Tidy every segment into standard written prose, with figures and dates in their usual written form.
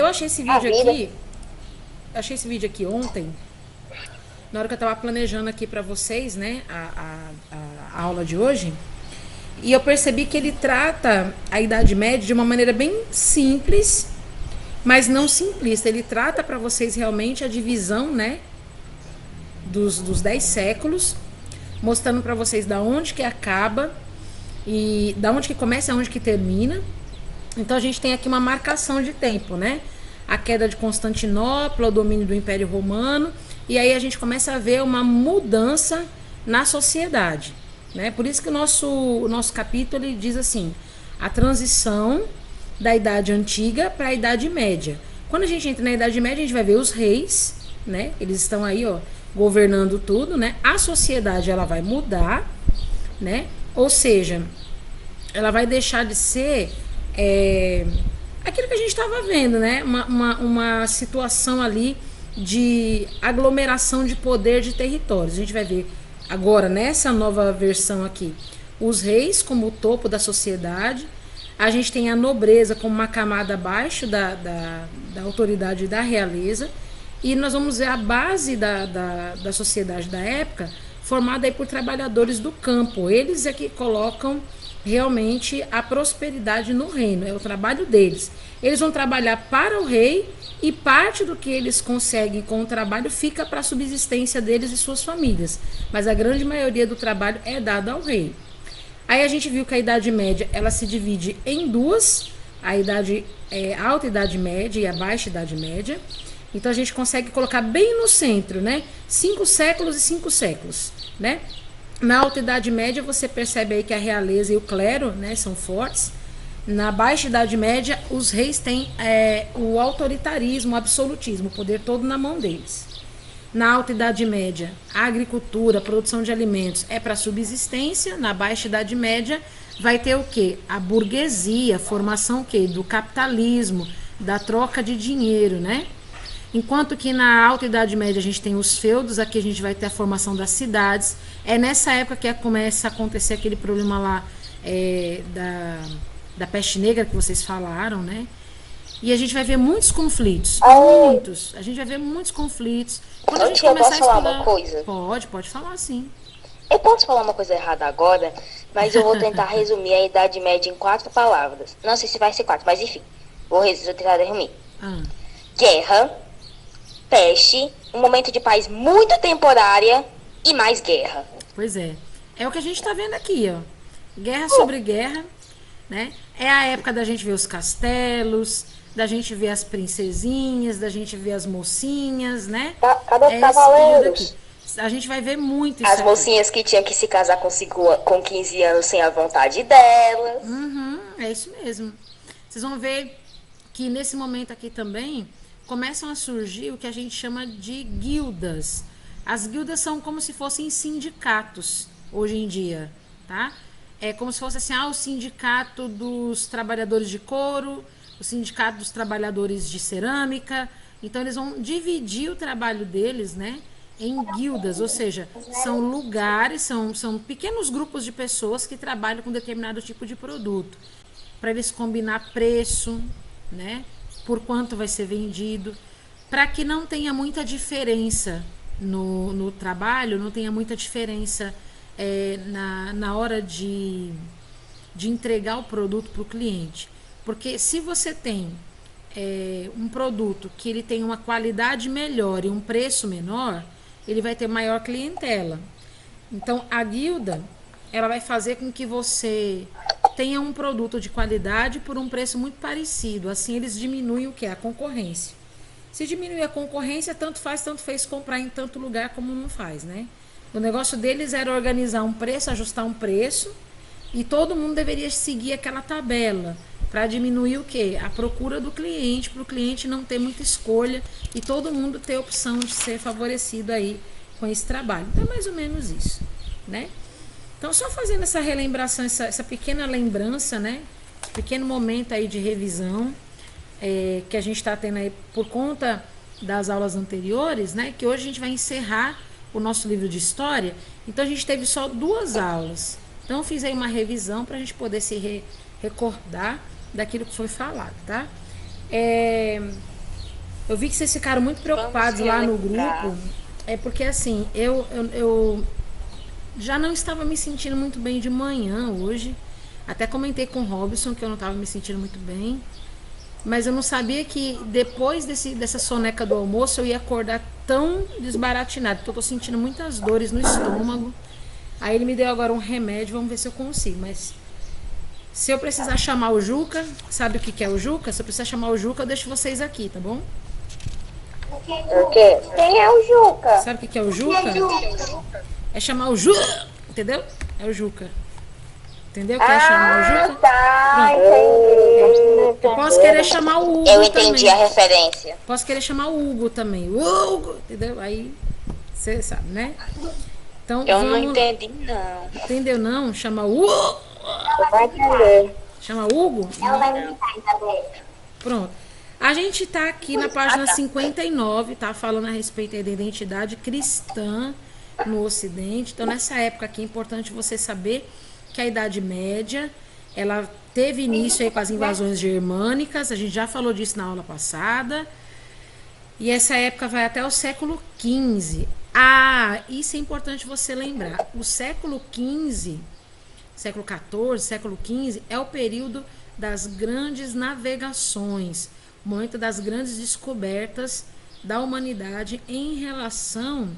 achei esse vídeo aqui, achei esse vídeo aqui ontem, na hora que eu tava planejando aqui para vocês, né, a aula de hoje, e eu percebi que ele trata a Idade Média de uma maneira bem simples, mas não simplista. Ele trata para vocês realmente a divisão, né, dos 10 séculos, mostrando para vocês da onde que acaba e da onde que começa e aonde que termina. Então a gente tem aqui uma marcação de tempo, né? A queda de Constantinopla, o domínio do Império Romano, e aí a gente começa a ver uma mudança na sociedade, né? Por isso que o nosso capítulo ele diz assim: a transição da Idade Antiga para a Idade Média. Quando a gente entra na Idade Média, a gente vai ver os reis, né? Eles estão aí, ó, governando tudo, né? A sociedade ela vai mudar, né? Ou seja, ela vai deixar de ser aquilo que a gente estava vendo, né? Uma situação ali de aglomeração de poder de territórios. A gente vai ver agora, nessa nova versão aqui, os reis como o topo da sociedade. A gente tem a nobreza como uma camada abaixo da autoridade da realeza. E nós vamos ver a base da sociedade da época formada aí por trabalhadores do campo. Eles é que colocam realmente a prosperidade no reino, é o trabalho deles. Eles vão trabalhar para o rei e parte do que eles conseguem com o trabalho fica para a subsistência deles e suas famílias. Mas a grande maioria do trabalho é dada ao rei. Aí a gente viu que a Idade Média ela se divide em duas, a Alta Idade Média e a Baixa Idade Média. Então a gente consegue colocar bem no centro, né? 5 séculos e 5 séculos, né? Na Alta Idade Média você percebe aí que a realeza e o clero, né, são fortes. Na Baixa Idade Média os reis têm o autoritarismo, o absolutismo, o poder todo na mão deles. Na Alta Idade Média a agricultura, a produção de alimentos é para subsistência. Na Baixa Idade Média vai ter o quê? A burguesia, a formação o quê? Do capitalismo, da troca de dinheiro, né? Enquanto que na Alta Idade Média a gente tem os feudos, aqui a gente vai ter a formação das cidades. É nessa época que começa a acontecer aquele problema lá da peste negra que vocês falaram, né? E a gente vai ver muitos conflitos, muitos. A gente vai ver muitos conflitos. Quando a gente começar a estudar... falar uma coisa? Pode falar sim. Eu posso falar uma coisa errada agora, mas eu vou tentar resumir a Idade Média em 4 palavras. Não sei se vai ser 4, mas enfim. Vou tentar resumir. Guerra, peste, um momento de paz muito temporária e mais guerra. Pois é. É o que a gente está vendo aqui, ó. Guerra sobre guerra, né? É a época da gente ver os castelos, da gente ver as princesinhas, da gente ver as mocinhas, né? Cadê os cavaleiros? A gente vai ver muito isso. As mocinhas que tinham que se casar com 15 anos sem a vontade delas. É isso mesmo. Vocês vão ver que nesse momento aqui também começam a surgir o que a gente chama de guildas. As guildas são como se fossem sindicatos hoje em dia, tá? É como se fosse assim, o sindicato dos trabalhadores de couro, o sindicato dos trabalhadores de cerâmica. Então eles vão dividir o trabalho deles, né, em guildas, ou seja, são lugares, são pequenos grupos de pessoas que trabalham com determinado tipo de produto, para eles combinar preço, né, por quanto vai ser vendido, para que não tenha muita diferença no trabalho, não tenha muita diferença na hora de entregar o produto para o cliente. Porque se você tem um produto que ele tem uma qualidade melhor e um preço menor, ele vai ter maior clientela. Então a guilda ela vai fazer com que você tenha um produto de qualidade por um preço muito parecido. Assim eles diminuem o que? A concorrência. Se diminuir a concorrência, tanto fez comprar em tanto lugar como não faz, né? O negócio deles era organizar um preço, ajustar um preço, e todo mundo deveria seguir aquela tabela para diminuir o quê? A procura do cliente, para o cliente não ter muita escolha e todo mundo ter a opção de ser favorecido aí com esse trabalho. Então é mais ou menos isso, né? Então só fazendo essa relembração, essa pequena lembrança, né? Esse pequeno momento aí de revisão que a gente está tendo aí por conta das aulas anteriores, né? Que hoje a gente vai encerrar o nosso livro de história. Então a gente teve só 2 aulas. Então eu fiz aí uma revisão para a gente poder se recordar daquilo que foi falado, tá? Eu vi que vocês ficaram muito preocupados lá no grupo. É porque assim, eu já não estava me sentindo muito bem de manhã hoje. Até comentei com o Robson que eu não estava me sentindo muito bem. Mas eu não sabia que depois dessa soneca do almoço eu ia acordar tão desbaratinado. Porque eu tô sentindo muitas dores no estômago. Aí ele me deu agora um remédio, vamos ver se eu consigo. Mas se eu precisar chamar o Juca, sabe o que é o Juca? Se eu precisar chamar o Juca, eu deixo vocês aqui, tá bom? O quê? Quem é o Juca? Sabe o que é o Juca? É chamar o Juca, entendeu? É o Juca. Entendeu? Quer chamar o Juca? Tá, entendi. Eu posso querer chamar o Hugo. Eu entendi também. A referência. Posso querer chamar o Hugo também. O Hugo, entendeu? Aí você sabe, né? Então, eu não entendi, não. Entendeu, não? Chama o Hugo. Vai entender. Chama o Hugo? Ela vai me entender. Pronto. A gente tá aqui na página 59, tá? Falando a respeito da identidade cristã no Ocidente. Então, nessa época aqui é importante você saber que a Idade Média, ela teve início aí com as invasões germânicas, a gente já falou disso na aula passada, e essa época vai até o século XV. Ah, isso é importante você lembrar, o século XV, século XIV, século XV, é o período das grandes navegações, o momento das grandes descobertas da humanidade em relação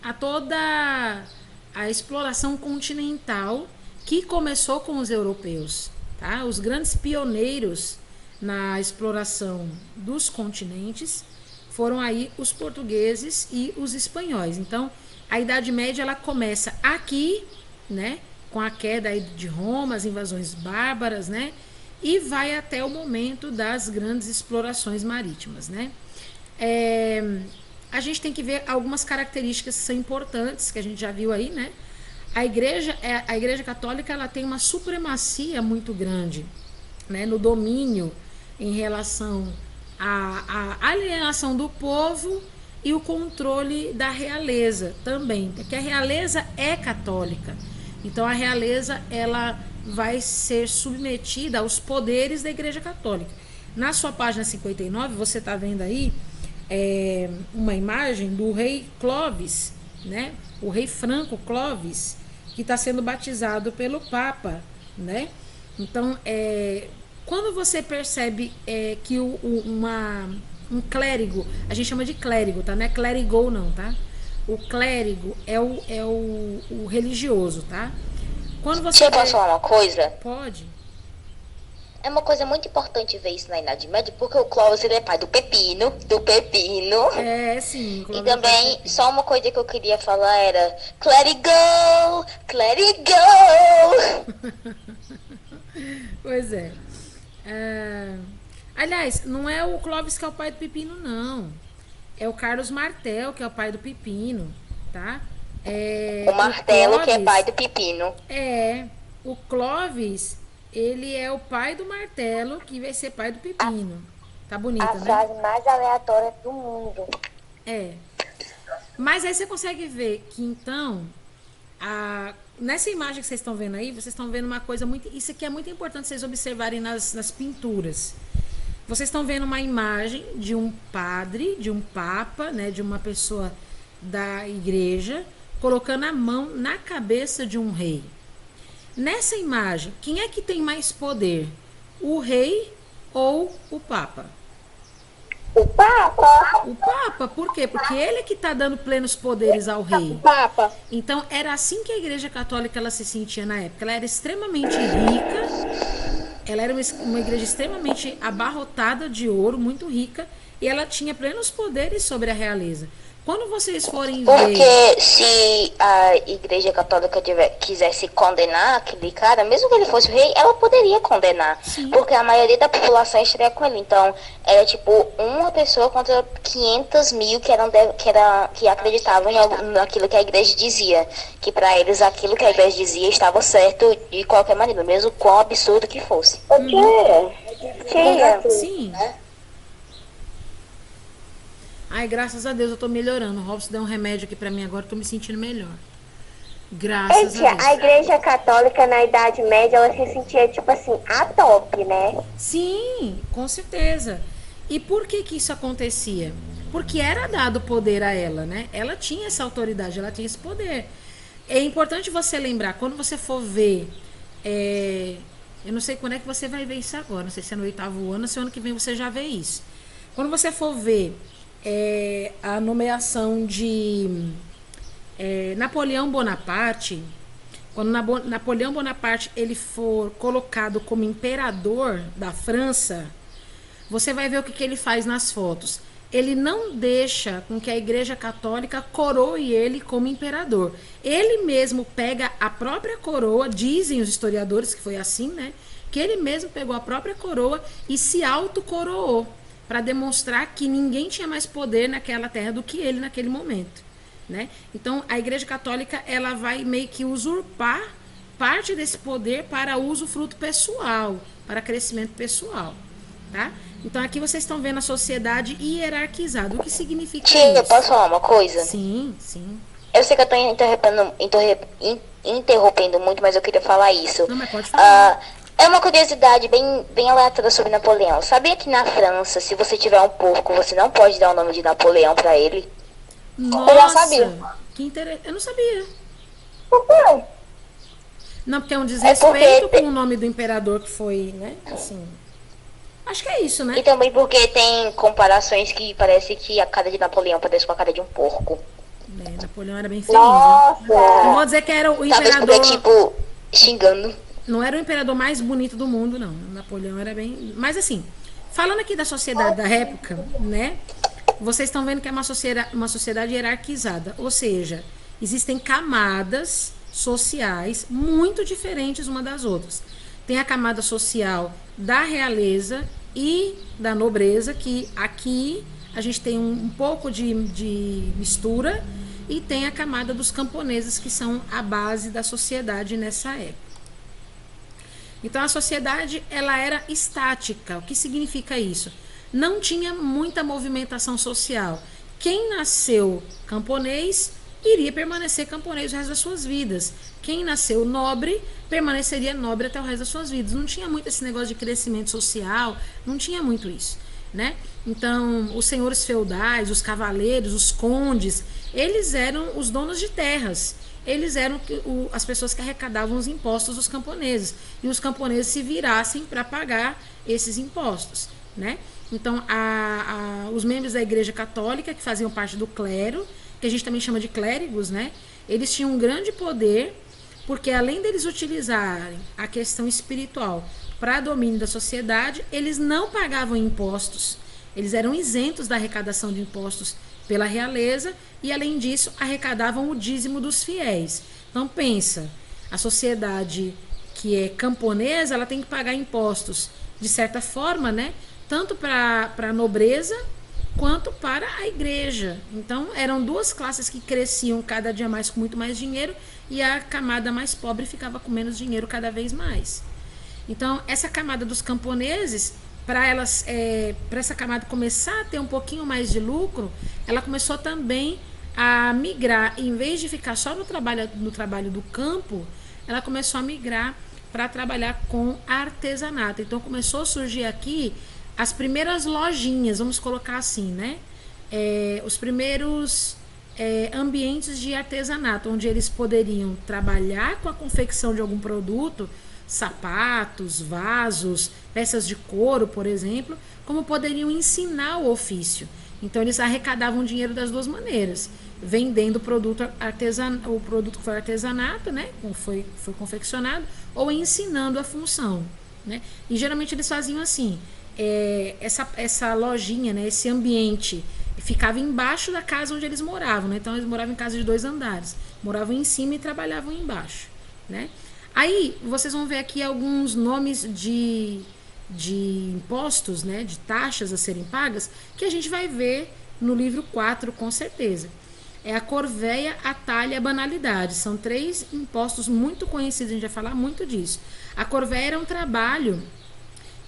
a toda a exploração continental que começou com os europeus, tá? Os grandes pioneiros na exploração dos continentes foram aí os portugueses e os espanhóis. Então, a Idade Média ela começa aqui, né, com a queda aí de Roma, as invasões bárbaras, né, e vai até o momento das grandes explorações marítimas, né? A gente tem que ver algumas características que são importantes, que a gente já viu aí, né? A igreja católica ela tem uma supremacia muito grande, né, no domínio em relação à alienação do povo e o controle da realeza também, porque a realeza é católica. Então a realeza ela vai ser submetida aos poderes da Igreja Católica. Na sua página 59, você está vendo aí uma imagem do rei Clovis, né? O rei Franco Clovis, que está sendo batizado pelo Papa, né? Então, quando você percebe que um clérigo, a gente chama de clérigo, tá? Não é clérigo não, tá? O clérigo é o religioso, tá? Quando você eu posso falar uma coisa? Pode. É uma coisa muito importante ver isso na Idade Média, porque o Clovis ele é pai do Pepino. É, sim. E também, só uma coisa que eu queria falar era Clérigo! Pois é. Aliás, não é o Clovis que é o pai do Pepino, não. É o Carlos Martel que é o pai do Pepino, tá? O Martelo Clovis, que é pai do Pepino. O Clovis... ele é o pai do Martelo, que vai ser pai do Pepino. Tá bonita, né? A frase mais aleatória do mundo. Mas aí você consegue ver que, então, nessa imagem que vocês estão vendo aí, vocês estão vendo uma coisa muito... Isso aqui é muito importante vocês observarem nas pinturas. Vocês estão vendo uma imagem de um padre, de um papa, né, de uma pessoa da igreja, colocando a mão na cabeça de um rei. Nessa imagem, quem é que tem mais poder? O rei ou o Papa? O Papa. O Papa, por quê? Porque ele é que está dando plenos poderes ao rei. O Papa. Então, era assim que a Igreja Católica ela se sentia na época. Ela era extremamente rica, ela era uma igreja extremamente abarrotada de ouro, muito rica, e ela tinha plenos poderes sobre a realeza. Quando vocês forem ver... Porque se a Igreja Católica quisesse condenar aquele cara, mesmo que ele fosse o rei, ela poderia condenar. Sim. Porque a maioria da população estaria com ele. Então, era tipo uma pessoa contra 500 mil que acreditavam naquilo que a igreja dizia. Que para eles aquilo que a igreja dizia estava certo de qualquer maneira, mesmo quão absurdo que fosse. Sim. Ai, graças a Deus eu tô melhorando. O Robson deu um remédio aqui pra mim agora, tô me sentindo melhor. Graças a Deus. A Igreja Católica na Idade Média, ela se sentia tipo assim, a top, né? Sim, com certeza. E por que que isso acontecia? Porque era dado poder a ela, né? Ela tinha essa autoridade, ela tinha esse poder. É importante você lembrar, quando você for ver, eu não sei quando é que você vai ver isso agora, não sei se é no 8º ano, se ano que vem você já vê isso. Quando você for ver a nomeação de Napoleão Bonaparte, quando Napoleão Bonaparte ele for colocado como imperador da França, você vai ver o que ele faz nas fotos. Ele não deixa com que a Igreja Católica coroe ele como imperador. Ele mesmo pega a própria coroa, dizem os historiadores que foi assim, né? Que ele mesmo pegou a própria coroa e se autocoroou, para demonstrar que ninguém tinha mais poder naquela terra do que ele naquele momento, né? Então, a Igreja Católica ela vai meio que usurpar parte desse poder para uso fruto pessoal, para crescimento pessoal, tá? Então aqui vocês estão vendo a sociedade hierarquizada. O que significa Tia, isso? posso falar uma coisa? Sim, sim. Eu sei que eu tô interrompendo muito, mas eu queria falar isso. Não, mas pode falar. É uma curiosidade bem aleatória sobre Napoleão. Sabia que na França, se você tiver um porco, você não pode dar o nome de Napoleão pra ele? Nossa, eu já sabia. Que interessante. Eu não sabia. Por quê? Não, porque é um desrespeito com o nome do imperador que foi, né? Assim. Acho que é isso, né? E também porque tem comparações que parece que a cara de Napoleão parece com a cara de um porco. Napoleão era bem feliz. Nossa! Não vou dizer que era o imperador... Talvez porque, tipo, xingando. Não era o imperador mais bonito do mundo, não. Napoleão era bem... Mas assim, falando aqui da sociedade da época, né? Vocês estão vendo que é uma sociedade hierarquizada. Ou seja, existem camadas sociais muito diferentes uma das outras. Tem a camada social da realeza e da nobreza, que aqui a gente tem um pouco de mistura, e tem a camada dos camponeses, que são a base da sociedade nessa época. Então a sociedade ela era estática. O que significa isso? Não tinha muita movimentação social. Quem nasceu camponês iria permanecer camponês o resto das suas vidas. Quem nasceu nobre permaneceria nobre até o resto das suas vidas. Não tinha muito esse negócio de crescimento social, não tinha muito isso, né? Então, os senhores feudais, os cavaleiros, os condes, eles eram os donos de terras. Eles eram as pessoas que arrecadavam os impostos dos camponeses. E os camponeses se virassem para pagar esses impostos, né? Então, os membros da Igreja Católica, que faziam parte do clero, que a gente também chama de clérigos, né? Eles tinham um grande poder, porque além deles utilizarem a questão espiritual para domínio da sociedade, eles não pagavam impostos. Eles eram isentos da arrecadação de impostos pela realeza e, além disso, arrecadavam o dízimo dos fiéis. Então, pensa, a sociedade que é camponesa, ela tem que pagar impostos, de certa forma, né? Tanto para a nobreza quanto para a igreja. Então, eram duas classes que cresciam cada dia mais com muito mais dinheiro, e a camada mais pobre ficava com menos dinheiro cada vez mais. Então, essa camada dos camponeses, para essa camada começar a ter um pouquinho mais de lucro, ela começou também a migrar. Em vez de ficar só no trabalho do campo, ela começou a migrar para trabalhar com artesanato. Então, começou a surgir aqui as primeiras lojinhas, vamos colocar assim, né? Os primeiros ambientes de artesanato, onde eles poderiam trabalhar com a confecção de algum produto, sapatos, vasos, peças de couro, por exemplo, como poderiam ensinar o ofício. Então, eles arrecadavam dinheiro das duas maneiras, vendendo o produto que foi artesanato, né? Foi confeccionado, ou ensinando a função, né? E geralmente eles faziam assim. Essa lojinha, né, esse ambiente ficava embaixo da casa onde eles moravam, né? Então eles moravam em casa de 2 andares, moravam em cima e trabalhavam embaixo, né? Aí vocês vão ver aqui alguns nomes de impostos, né, de taxas a serem pagas, que a gente vai ver no livro 4 com certeza. É a corvéia, a talha e a banalidade. São 3 impostos muito conhecidos, a gente vai falar muito disso. A corvéia era um trabalho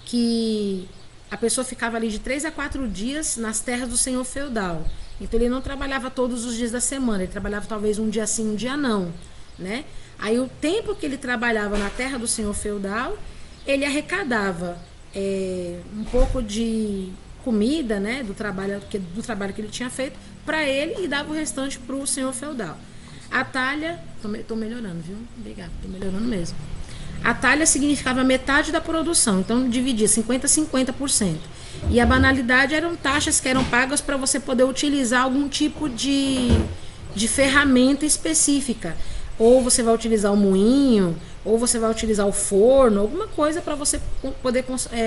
que a pessoa ficava ali de 3 a 4 dias nas terras do senhor feudal. Então ele não trabalhava todos os dias da semana, ele trabalhava talvez um dia sim, um dia não, né? Aí o tempo que ele trabalhava na terra do senhor feudal, ele arrecadava um pouco de comida, né, do trabalho que ele tinha feito para ele e dava o restante para o senhor feudal. A talha, tô melhorando, viu? Obrigada, tô melhorando mesmo. A talha significava metade da produção, então dividia 50-50%. E a banalidade eram taxas que eram pagas para você poder utilizar algum tipo de ferramenta específica. Ou você vai utilizar o moinho, ou você vai utilizar o forno, alguma coisa para você poder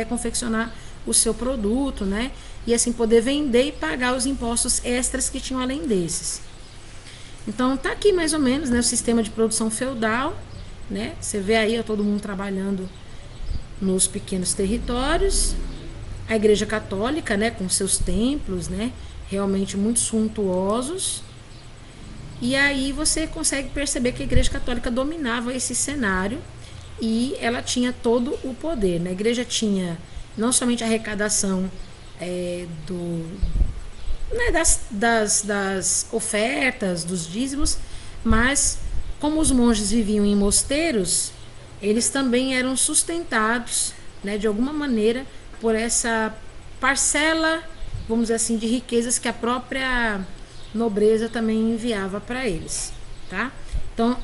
confeccionar o seu produto, né? E assim poder vender e pagar os impostos extras que tinham além desses. Então tá aqui mais ou menos, né, o sistema de produção feudal, né? Você vê aí todo mundo trabalhando nos pequenos territórios. A Igreja Católica, né, com seus templos, né, realmente muito suntuosos. E aí você consegue perceber que a Igreja Católica dominava esse cenário e ela tinha todo o poder, né? A igreja tinha não somente a arrecadação né, das ofertas, dos dízimos, mas como os monges viviam em mosteiros, eles também eram sustentados, né, de alguma maneira por essa parcela, vamos dizer assim, de riquezas que a própria nobreza também enviava para eles, tá? Então,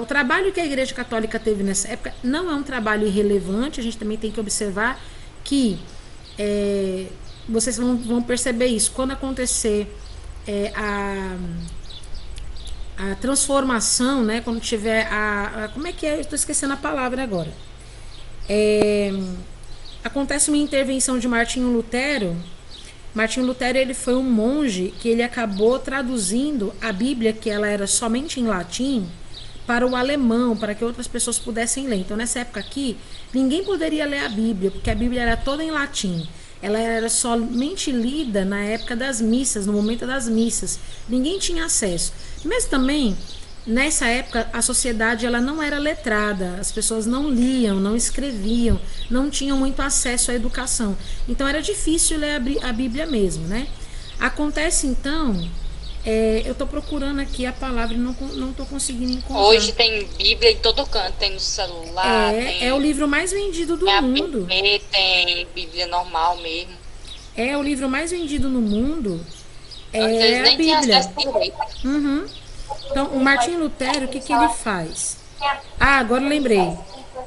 o trabalho que a Igreja Católica teve nessa época não é um trabalho irrelevante. A gente também tem que observar que vocês vão perceber isso quando acontecer a transformação, né? Quando tiver como é que é? Eu estou esquecendo a palavra agora. Acontece uma intervenção de Martinho Lutero. Martinho Lutero, ele foi um monge que ele acabou traduzindo a Bíblia, que ela era somente em latim, para o alemão, para que outras pessoas pudessem ler. Então, nessa época aqui, ninguém poderia ler a Bíblia, porque a Bíblia era toda em latim. Ela era somente lida na época das missas, no momento das missas. Ninguém tinha acesso. Mas também, nessa época, a sociedade ela não era letrada, as pessoas não liam, não escreviam, não tinham muito acesso à educação. Então era difícil ler a Bíblia mesmo, né? Acontece então, eu estou procurando aqui a palavra e não estou conseguindo encontrar. Hoje tem Bíblia em todo canto, tem no celular. É o livro mais vendido do mundo. Tem Bíblia normal mesmo. É o livro mais vendido no mundo. Eles nem a Bíblia. Uhum. Então, o Martinho Lutero, o que ele faz? Agora eu lembrei.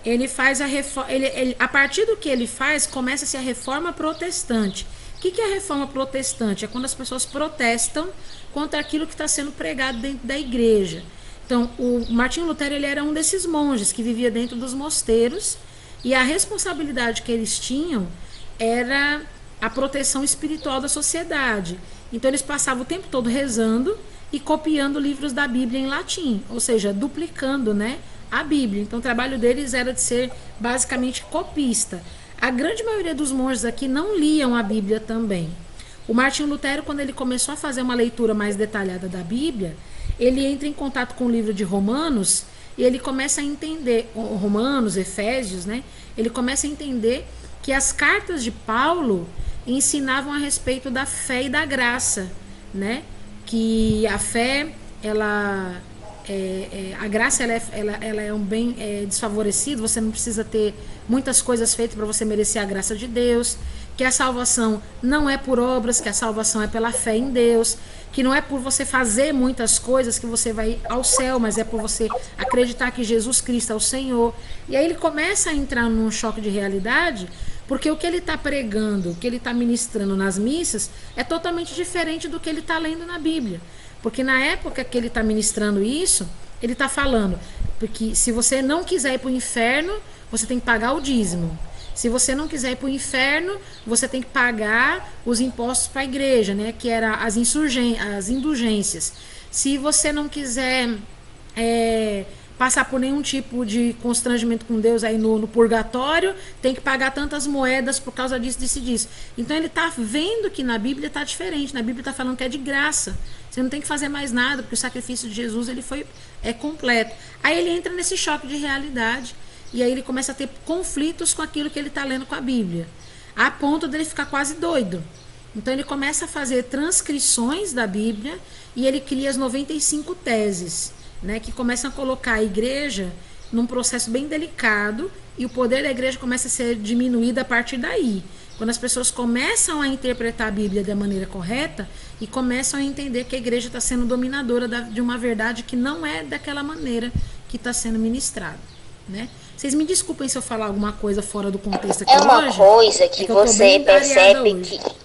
Ele faz a reforma. A partir do que ele faz, começa-se a reforma protestante. O que é a reforma protestante? É quando as pessoas protestam contra aquilo que está sendo pregado dentro da igreja. Então, o Martinho Lutero, ele era um desses monges que vivia dentro dos mosteiros, e a responsabilidade que eles tinham era a proteção espiritual da sociedade. Então, eles passavam o tempo todo rezando e copiando livros da Bíblia em latim, ou seja, duplicando, né, a Bíblia. Então o trabalho deles era de ser basicamente copista. A grande maioria dos monges aqui não liam a Bíblia também. O Martinho Lutero, quando ele começou a fazer uma leitura mais detalhada da Bíblia, ele entra em contato com o livro de Romanos e ele começa a entender, Romanos, Efésios, né? Ele começa a entender que as cartas de Paulo ensinavam a respeito da fé e da graça, né? Que a fé, a graça ela é um bem desfavorecido, você não precisa ter muitas coisas feitas para você merecer a graça de Deus, que a salvação não é por obras, que a salvação é pela fé em Deus, que não é por você fazer muitas coisas que você vai ao céu, mas é por você acreditar que Jesus Cristo é o Senhor. E aí ele começa a entrar num choque de realidade, porque o que ele está pregando, o que ele está ministrando nas missas é totalmente diferente do que ele está lendo na Bíblia. Porque na época que ele está ministrando isso, ele está falando, porque se você não quiser ir para o inferno, você tem que pagar o dízimo. Se você não quiser ir para o inferno, você tem que pagar os impostos para a igreja, né? Que era as indulgências. Se você não quiser passar por nenhum tipo de constrangimento com Deus aí no purgatório, tem que pagar tantas moedas por causa disso. Então ele está vendo que na Bíblia está diferente. Na Bíblia está falando que é de graça. Você não tem que fazer mais nada, porque o sacrifício de Jesus é completo. Aí ele entra nesse choque de realidade. E aí ele começa a ter conflitos com aquilo que ele está lendo com a Bíblia, a ponto dele ficar quase doido. Então ele começa a fazer transcrições da Bíblia e ele cria as 95 teses, né, que começam a colocar a igreja num processo bem delicado, e o poder da igreja começa a ser diminuído a partir daí. Quando as pessoas começam a interpretar a Bíblia da maneira correta e começam a entender que a igreja está sendo dominadora de uma verdade que não é daquela maneira que está sendo ministrada, né? Vocês me desculpem se eu falar alguma coisa fora do contexto aqui hoje. É uma hoje, coisa que você percebe que...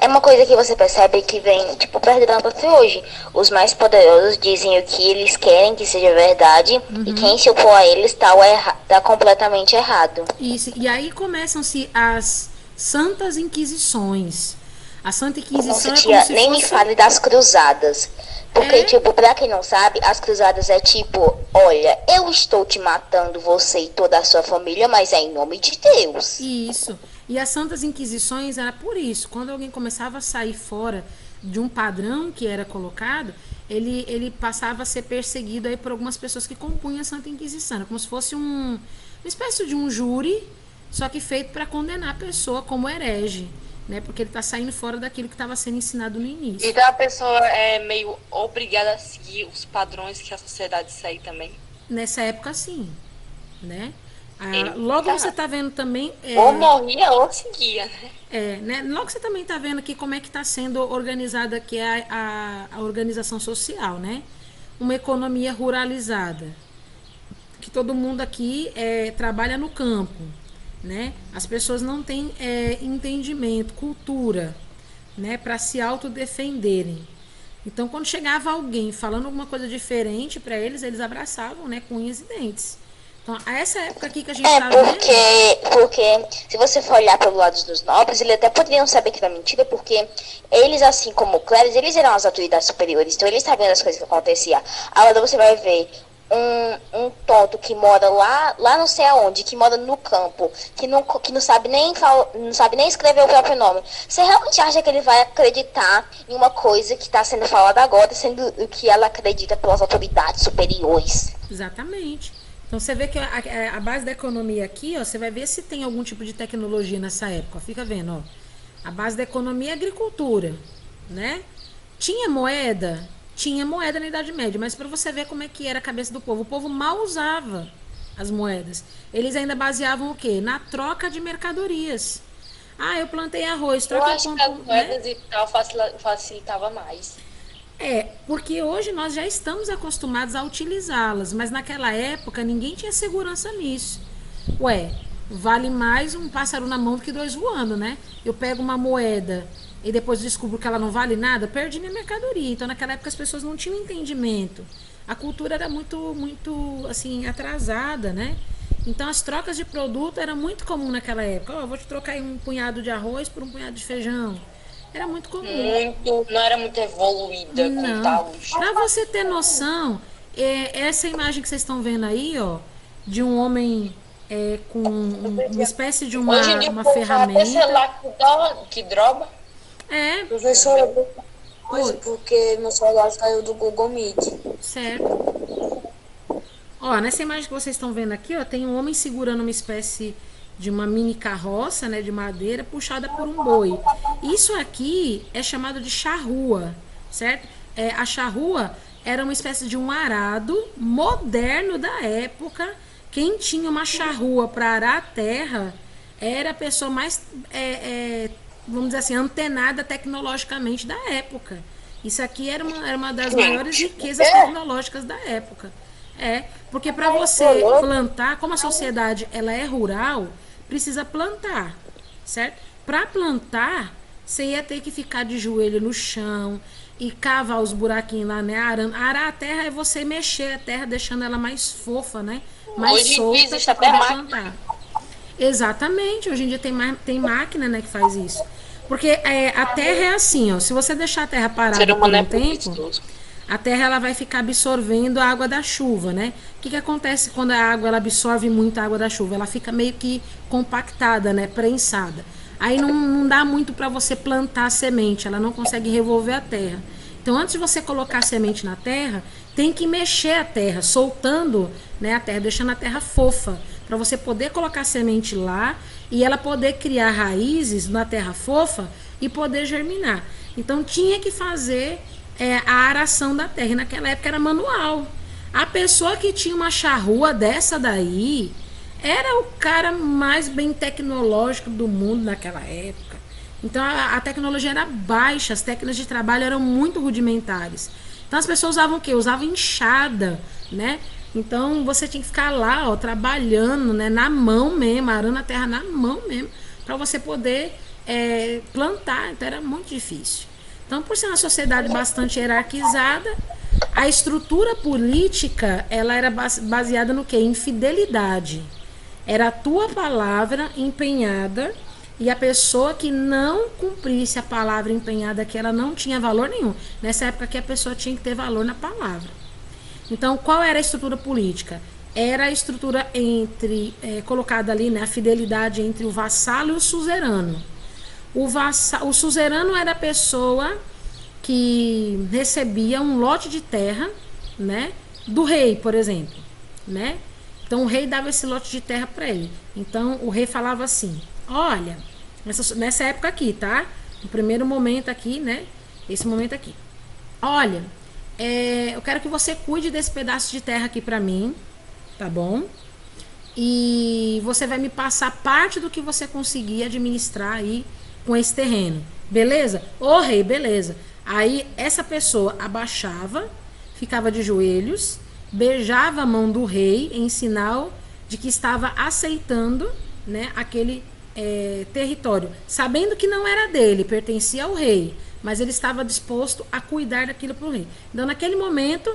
É uma coisa que você percebe que vem, tipo, perdurando até hoje. Os mais poderosos dizem o que eles querem que seja verdade, e quem se opor a eles tá completamente errado. Isso, e aí começam-se as santas inquisições. A Santa Inquisição Nossa, tia, nem me fale das cruzadas. Porque, tipo, pra quem não sabe, as cruzadas é tipo, olha, eu estou te matando, você e toda a sua família, mas é em nome de Deus. Isso. E as Santas Inquisições era por isso. Quando alguém começava a sair fora de um padrão que era colocado, ele passava a ser perseguido aí por algumas pessoas que compunham a Santa Inquisição. Era como se fosse uma espécie de um júri, só que feito para condenar a pessoa como herege, né? Porque ele está saindo fora daquilo que estava sendo ensinado no início. Então a pessoa é meio obrigada a seguir os padrões que a sociedade segue também? Nessa época, sim, né? Logo você está vendo também... ou morria ou seguia, né? Né? Logo você também está vendo aqui como é que está sendo organizada aqui a organização social, né? Uma economia ruralizada. Que todo mundo aqui trabalha no campo, né? As pessoas não têm entendimento, cultura, né? Para se autodefenderem. Então, quando chegava alguém falando alguma coisa diferente para eles, eles abraçavam, né? Com unhas e dentes. Então, a essa época aqui que a gente tá vendo... Porque se você for olhar pelo lado dos nobres, eles até poderiam saber que era mentira, porque eles, assim como clérigos, eles eram as autoridades superiores, então eles sabiam das coisas que aconteciam. Agora você vai ver um tonto que mora lá não sei aonde, que mora no campo, que não sabe nem escrever o próprio nome. Você realmente acha que ele vai acreditar em uma coisa que está sendo falada agora, sendo o que ela acredita pelas autoridades superiores? Exatamente. Então, você vê que a base da economia aqui, ó, você vai ver se tem algum tipo de tecnologia nessa época. Ó, fica vendo, ó. A base da economia é a agricultura, né? Tinha moeda na Idade Média, mas para você ver como é que era a cabeça do povo. O povo mal usava as moedas. Eles ainda baseavam o quê? Na troca de mercadorias. Ah, eu plantei arroz, troca eu acho que as moedas, né? E tal facilitava mais. Porque hoje nós já estamos acostumados a utilizá-las, mas naquela época ninguém tinha segurança nisso. Vale mais um pássaro na mão do que dois voando, né? Eu pego uma moeda e depois descubro que ela não vale nada, perdi minha mercadoria. Então naquela época as pessoas não tinham entendimento. A cultura era muito, muito assim, atrasada, né? Então as trocas de produto eram muito comum naquela época. Eu vou te trocar aí um punhado de arroz por um punhado de feijão. Era muito comum. Não era muito evoluída com tal. Pra você ter noção, essa imagem que vocês estão vendo aí, ó, de um homem com uma espécie de uma ferramenta. Até celular que droga. Professora, porque meu celular saiu do Google Meet. Certo. Ó, nessa imagem que vocês estão vendo aqui, ó, tem um homem segurando uma espécie de uma mini carroça, né, de madeira, puxada por um boi. Isso aqui é chamado de charrua, certo? A charrua era uma espécie de um arado moderno da época. Quem tinha uma charrua para arar a terra era a pessoa mais, vamos dizer assim, antenada tecnologicamente da época. Isso aqui era uma das maiores riquezas tecnológicas da época. Porque para você plantar, como a sociedade ela é rural, precisa plantar, certo? Para plantar, você ia ter que ficar de joelho no chão e cavar os buraquinhos lá, né? Arar a terra é você mexer a terra, deixando ela mais fofa, né? Mais solta para poder plantar. Exatamente, hoje em dia tem máquina, né, que faz isso. Porque a terra é assim, ó, se você deixar a terra parada por um tempo, a terra ela vai ficar absorvendo a água da chuva, né? O que acontece quando a água ela absorve muita água da chuva? Ela fica meio que compactada, né? Prensada. Aí não dá muito para você plantar a semente, ela não consegue revolver a terra. Então, antes de você colocar a semente na terra, tem que mexer a terra, soltando, né, a terra, deixando a terra fofa, para você poder colocar a semente lá e ela poder criar raízes na terra fofa e poder germinar. Então, tinha que fazer a aração da terra. E naquela época era manual. A pessoa que tinha uma charrua dessa daí, era o cara mais bem tecnológico do mundo naquela época. Então a tecnologia era baixa, as técnicas de trabalho eram muito rudimentares. Então as pessoas usavam o quê? Usavam enxada, né? Então você tinha que ficar lá, ó, trabalhando, né, na mão mesmo, arando a terra na mão mesmo, para você poder plantar. Então era muito difícil. Então, por ser uma sociedade bastante hierarquizada, a estrutura política ela era baseada no quê? Em fidelidade. Era a tua palavra empenhada, e a pessoa que não cumprisse a palavra empenhada, que ela não tinha valor nenhum. Nessa época que a pessoa tinha que ter valor na palavra. Então, qual era a estrutura política? Era a estrutura colocada ali, né, a fidelidade entre o vassalo e o suzerano. O suzerano era a pessoa que recebia um lote de terra, né, do rei, por exemplo, né? Então o rei dava esse lote de terra para ele. Então o rei falava assim: olha, nessa época aqui, tá? No primeiro momento aqui, né? Esse momento aqui. Olha, eu quero que você cuide desse pedaço de terra aqui para mim, tá bom? E você vai me passar parte do que você conseguir administrar aí com esse terreno, beleza? Ô rei, beleza. Aí essa pessoa abaixava, ficava de joelhos, beijava a mão do rei em sinal de que estava aceitando, né, aquele território, sabendo que não era dele, pertencia ao rei, mas ele estava disposto a cuidar daquilo para o rei. Então naquele momento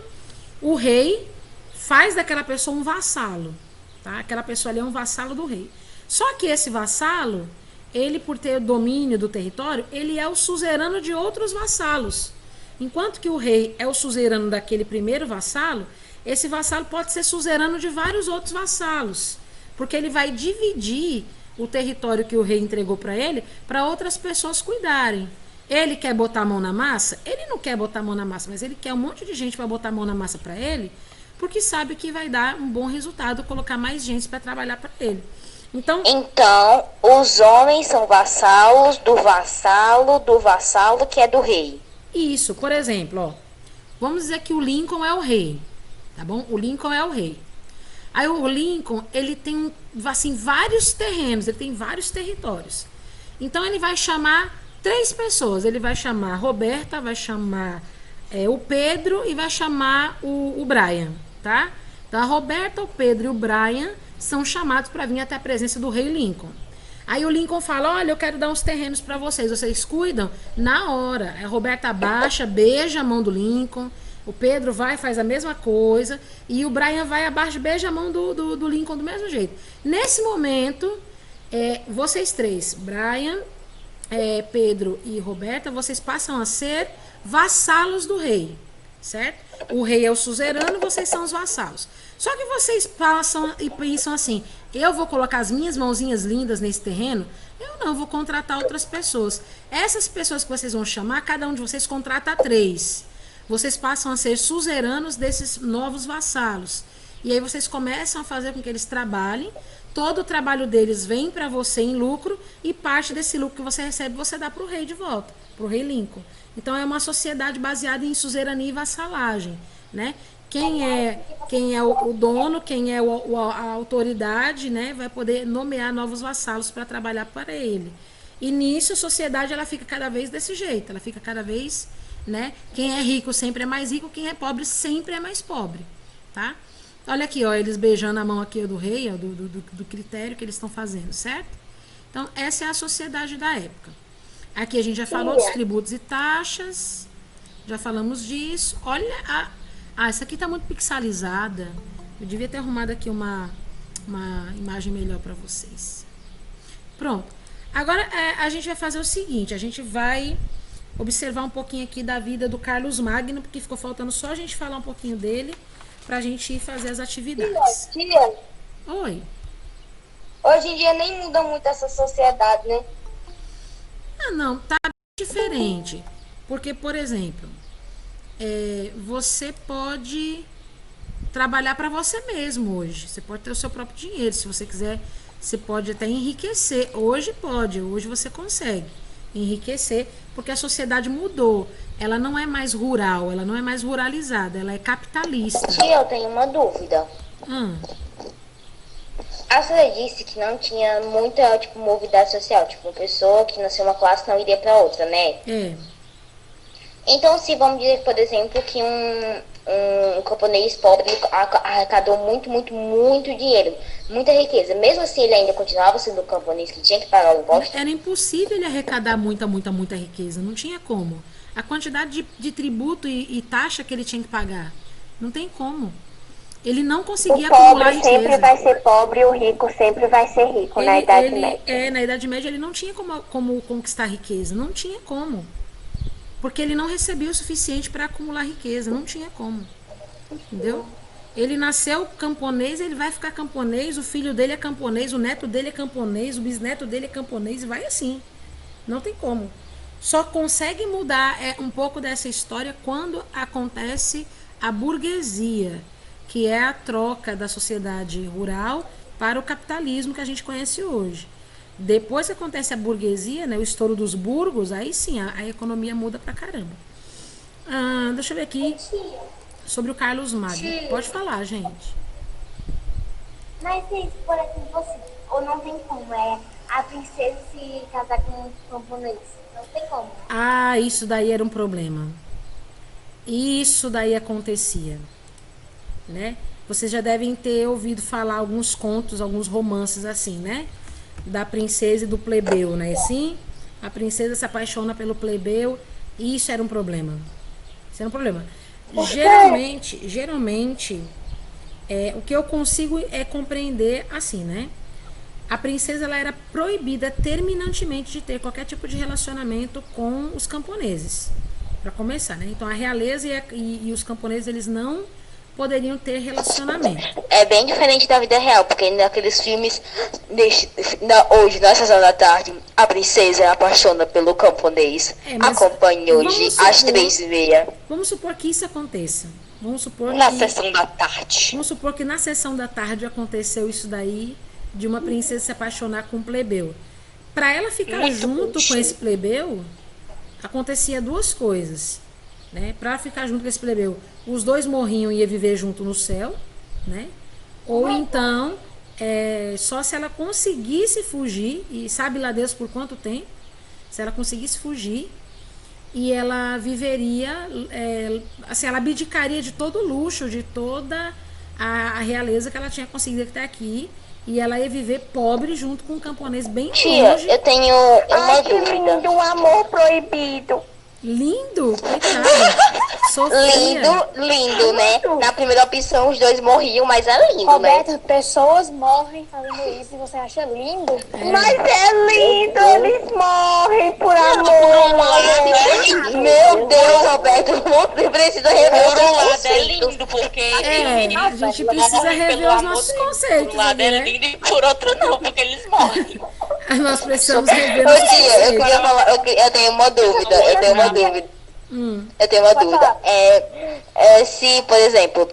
o rei faz daquela pessoa um vassalo, tá? Aquela pessoa ali é um vassalo do rei. Só que esse vassalo, ele, por ter domínio do território, ele é o suzerano de outros vassalos. Enquanto que o rei é o suzerano daquele primeiro vassalo, esse vassalo pode ser suzerano de vários outros vassalos, porque ele vai dividir o território que o rei entregou para ele, para outras pessoas cuidarem. Ele quer botar a mão na massa? Ele não quer botar a mão na massa, mas ele quer um monte de gente para botar a mão na massa para ele, porque sabe que vai dar um bom resultado colocar mais gente para trabalhar para ele. Então, os homens são vassalos do vassalo que é do rei. Isso, por exemplo, ó, vamos dizer que o Lincoln é o rei, tá bom? O Lincoln é o rei. Aí o Lincoln, ele tem assim vários terrenos, ele tem vários territórios. Então ele vai chamar 3 pessoas, ele vai chamar a Roberta, vai chamar o Pedro e vai chamar o Brian, tá? Então a Roberta, o Pedro e o Brian são chamados para vir até a presença do rei Lincoln. Aí o Lincoln fala: olha, eu quero dar uns terrenos para vocês cuidam? Na hora, a Roberta abaixa, beija a mão do Lincoln, o Pedro vai, faz a mesma coisa, e o Brian vai abaixo, beija a mão do Lincoln do mesmo jeito. Nesse momento, vocês 3, Brian, Pedro e Roberta, vocês passam a ser vassalos do rei, certo? O rei é o suzerano, vocês são os vassalos. Só que vocês passam e pensam assim: eu vou colocar as minhas mãozinhas lindas nesse terreno? Eu não, vou contratar outras pessoas. Essas pessoas que vocês vão chamar, cada um de vocês contrata 3. Vocês passam a ser suzeranos desses novos vassalos. E aí vocês começam a fazer com que eles trabalhem. Todo o trabalho deles vem para você em lucro, e parte desse lucro que você recebe, você dá para o rei de volta, para o rei Lincoln. Então é uma sociedade baseada em suzerania e vassalagem, né? Quem é o dono, quem é a autoridade, né, vai poder nomear novos vassalos para trabalhar para ele. E nisso a sociedade ela fica cada vez desse jeito, ela fica cada vez, né? Quem é rico sempre é mais rico, quem é pobre sempre é mais pobre, tá? Olha aqui, ó, eles beijando a mão aqui do rei, ó, do critério que eles estão fazendo, certo? Então essa é a sociedade da época. Aqui a gente já falou dos tributos e taxas, já falamos disso. Olha essa aqui tá muito pixelizada. Eu devia ter arrumado aqui uma imagem melhor para vocês. Pronto. Agora a gente vai fazer o seguinte: a gente vai observar um pouquinho aqui da vida do Carlos Magno, porque ficou faltando só a gente falar um pouquinho dele pra gente ir fazer as atividades. Tia. Oi. Hoje em dia nem muda muito essa sociedade, né? Ah, não, tá diferente. Porque, por exemplo, você pode trabalhar para você mesmo hoje. Você pode ter o seu próprio dinheiro. Se você quiser, você pode até enriquecer. Hoje pode, hoje você consegue enriquecer, porque a sociedade mudou. Ela não é mais rural, ela não é mais ruralizada, ela é capitalista. Tia, eu tenho uma dúvida. A senhora disse que não tinha muita, tipo, mobilidade social. Tipo, uma pessoa que nasceu em uma classe não iria para outra, né? Então, se vamos dizer, por exemplo, que um camponês pobre arrecadou muito, muito, muito dinheiro, muita riqueza. Mesmo assim, ele ainda continuava sendo um camponês que tinha que pagar o imposto? Era impossível ele arrecadar muita, muita, muita riqueza. Não tinha como. A quantidade de tributo e taxa que ele tinha que pagar. Não tem como. Ele não conseguia acumular riqueza. O pobre sempre vai ser pobre e o rico sempre vai ser rico na Idade Média. Na Idade Média ele não tinha como conquistar riqueza. Não tinha como. Porque ele não recebia o suficiente para acumular riqueza. Não tinha como. Entendeu? Ele nasceu camponês, ele vai ficar camponês, o filho dele é camponês, o neto dele é camponês, o bisneto dele é camponês e vai assim. Não tem como. Só consegue mudar um pouco dessa história quando acontece a burguesia, que é a troca da sociedade rural para o capitalismo que a gente conhece hoje. Depois que acontece a burguesia, né, o estouro dos burgos, aí sim a economia muda pra caramba. Deixa eu ver aqui sobre o Carlos Magno. Pode falar, gente. Mas se, por exemplo, você, ou não tem como, a princesa se casar com um camponês. Não tem como. Isso daí era um problema. Isso daí acontecia, né? Vocês já devem ter ouvido falar alguns contos, alguns romances assim, né? Da princesa e do plebeu, né? Sim, a princesa se apaixona pelo plebeu e isso era um problema. Isso era um problema. Geralmente, o que eu consigo é compreender assim, né? A princesa ela era proibida terminantemente de ter qualquer tipo de relacionamento com os camponeses, para começar, né? Então a realeza e os camponeses eles não poderiam ter relacionamento. É bem diferente da vida real, porque naqueles filmes, hoje, na sessão da tarde, a princesa apaixona pelo camponês, acompanha hoje às 3h30. Vamos supor que isso aconteça. Sessão da tarde. Vamos supor que na sessão da tarde aconteceu isso daí, de uma princesa se apaixonar com um plebeu. Para ela ficar junto com esse plebeu, acontecia duas coisas, né? Para ficar junto com esse plebeu, os dois morriam e ia viver junto no céu, né? Ou então, só se ela conseguisse fugir, e sabe lá Deus por quanto tempo, se ela conseguisse fugir, e ela viveria, assim, ela abdicaria de todo o luxo, de toda a realeza que ela tinha conseguido até aqui, e ela ia viver pobre junto com um camponês bem longe. Tia, eu tenho uma dúvida. Lindo, um amor proibido. Lindo? Sofia. Lindo, né? Na primeira opção os dois morriam, mas é lindo, Roberto, né? pessoas morrem fazendo isso e você acha lindo? Mas é lindo, eles morrem por amor. Meu Deus, Roberto, não precisa rever Por um lado é lindo, porque a gente precisa rever os nossos conceitos. por um lado é lindo e por outro não, porque eles morrem. Nós precisamos rever nossos Tia, eu conceitos. queria falar, eu tenho uma dúvida, Eu tenho uma dúvida. Se, por exemplo,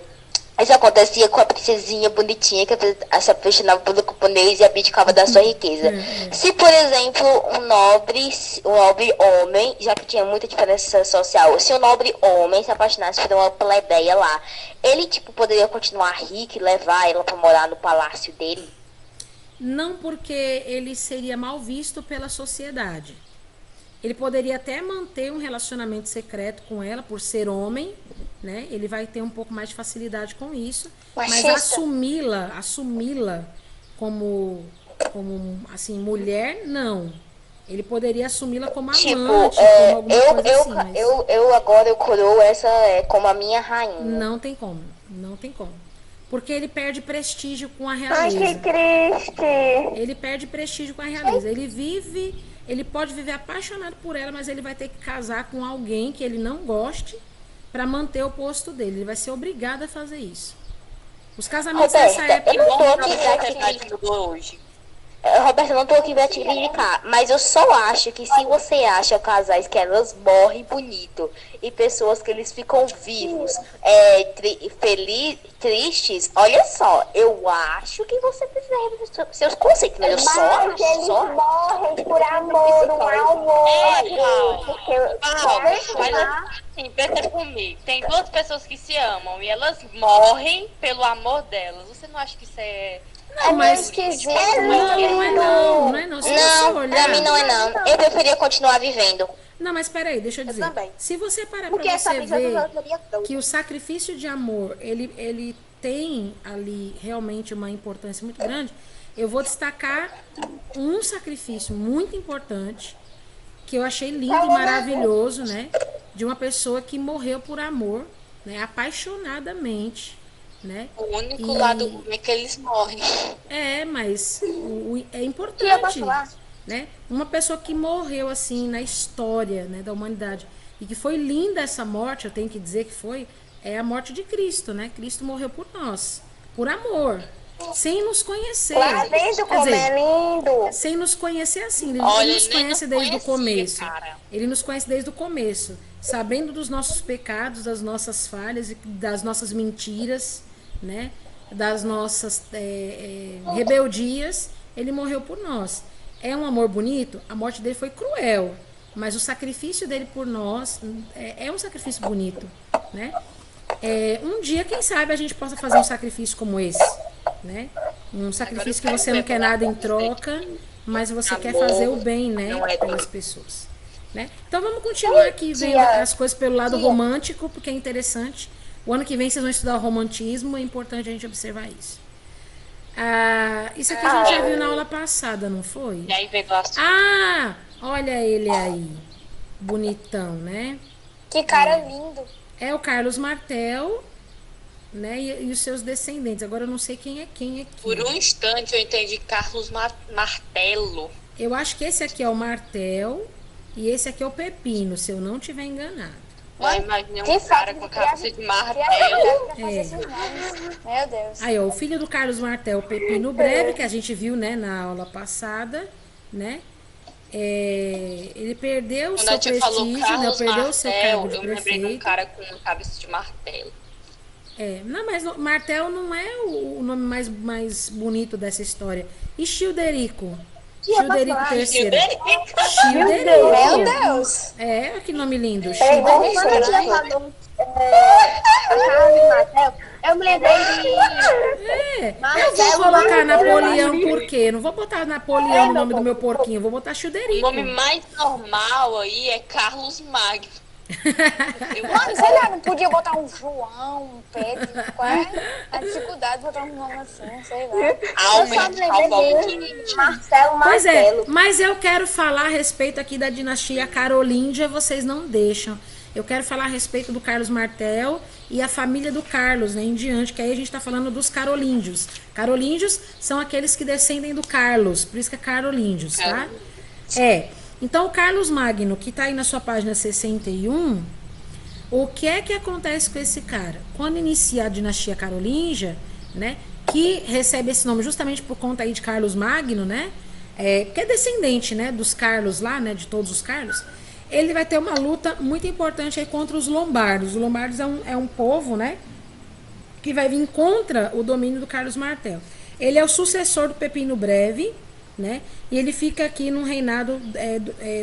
isso acontecia com a princesinha bonitinha que se apaixonava pelo camponês e abdicava da sua riqueza. Se, por exemplo, um nobre homem, já que tinha muita diferença social, se um nobre homem se apaixonasse por uma plebeia lá, ele, poderia continuar rico e levar ela pra morar no palácio dele? Não, porque ele seria mal visto pela sociedade. Ele poderia até manter um relacionamento secreto com ela, por ser homem, né? Ele vai ter um pouco mais de facilidade com isso. Mas assumi-la como assim, mulher, não. Ele poderia assumi-la como amante, como alguma coisa assim. Mas eu coroo essa como a minha rainha. não tem como. Porque ele perde prestígio com a realeza. Ai, que triste. Ele perde prestígio com a realeza. Ele pode viver apaixonado por ela, mas ele vai ter que casar com alguém que ele não goste para manter o posto dele. Ele vai ser obrigado a fazer isso. Os casamentos nessa época... Eu não tô aqui hoje. Roberta, eu não tô aqui pra te criticar, mas eu só acho que se você acha casais que elas morrem bonito e pessoas que eles ficam vivos, tristes, olha só, eu acho que você precisa rever seus conceitos, mas eu só acho. Eles morrem por amor, um amor. Sim, pensa comigo. Tem duas pessoas que se amam e elas morrem pelo amor delas. Você não acha que isso é Não, É meio mas esquisito. não é não. Se você Não, olhar, pra mim não é não. Eu preferia continuar vivendo. não, mas peraí, deixa eu dizer. também. Se você parar Porque pra essa você princesa ver eu teria dor. que o sacrifício de amor, ele tem ali realmente uma importância muito grande, eu vou destacar um sacrifício muito importante, que eu achei lindo e maravilhoso, né? De uma pessoa que morreu por amor, né? Apaixonadamente, né? O único lado ruim é que eles morrem. Mas é E eu importante, posso falar? né? Uma pessoa que morreu assim na história, né, da humanidade e que foi linda essa morte, eu tenho que dizer que foi, é a morte de Cristo, né? Cristo morreu por nós, por amor, sem nos conhecer. Tá vendo Quer como dizer, é lindo? sem nos conhecer assim, ele Olha, nos ele nem conhece nos desde o conhecia, começo. cara. Ele nos conhece desde o começo, sabendo dos nossos pecados, das nossas falhas e das nossas mentiras, né? Das nossas rebeldias. Ele morreu por nós. É um amor bonito? A morte dele foi cruel, mas o sacrifício dele por nós é um sacrifício bonito, né? Um dia, quem sabe, a gente possa fazer um sacrifício como esse, né? Um sacrifício que você não quer nada em troca, mas você quer fazer o bem, né? Pelas pessoas, né? Então vamos continuar aqui vendo as coisas pelo lado romântico, porque é interessante. O ano que vem vocês vão estudar o romantismo, é importante a gente observar isso. Isso aqui a gente já viu na aula passada, não foi? E aí veio o assunto. Olha ele aí, bonitão, né? Que cara lindo. É o Carlos Martel, né? E os seus descendentes. Agora eu não sei quem é quem aqui. Por um instante eu entendi Carlos Martelo. Eu acho que esse aqui é o Martel e esse aqui é o Pepino, se eu não tiver enganado. Eu imaginei Que um cara falta com de a cabeça de martelo. criatividade pra fazer esses nomes. Meu Deus. Aí, ó, o filho do Carlos Martel, Pepino Breve, que a gente viu, né, na aula passada, né? Ele perdeu o Quando seu a tia falou prestígio, né? Carlos Perdeu o seu Martel, cargo de eu me lembrei de um prefeito. cara com a cabeça de martelo. Não, mas Martel não é o nome mais bonito dessa história. E Childerico? Childerico III. Meu Deus. Que nome lindo. Quando a tia falou a Carla de Martel, eu me lembrei de Eu vou colocar Napoleão por quê? Não vou botar Napoleão no nome do meu porquinho, vou botar O Childerico. nome mais normal aí é Carlos Magno. Mano, sei lá, não podia botar um João, um Pedro. Qual é a dificuldade de botar um nome assim? Sei lá. Marcelo Pois é, Martelo. mas eu quero falar a respeito aqui da dinastia carolíngia, vocês não deixam. Eu quero falar a respeito do Carlos Martel e a família do Carlos, né, em diante, que aí a gente está falando dos carolíngios. Carolíngios são aqueles que descendem do Carlos, por isso que é carolíngios, tá? Então, o Carlos Magno, que está aí na sua página 61, o que é que acontece com esse cara? Quando inicia a dinastia carolíngia, né, que recebe esse nome justamente por conta aí de Carlos Magno, né, que é descendente, né, dos Carlos lá, né, de todos os Carlos, ele vai ter uma luta muito importante aí contra os lombardos. Os lombardos é um povo, né, que vai vir contra o domínio do Carlos Martel. Ele é o sucessor do Pepino Breve, né? E ele fica aqui num reinado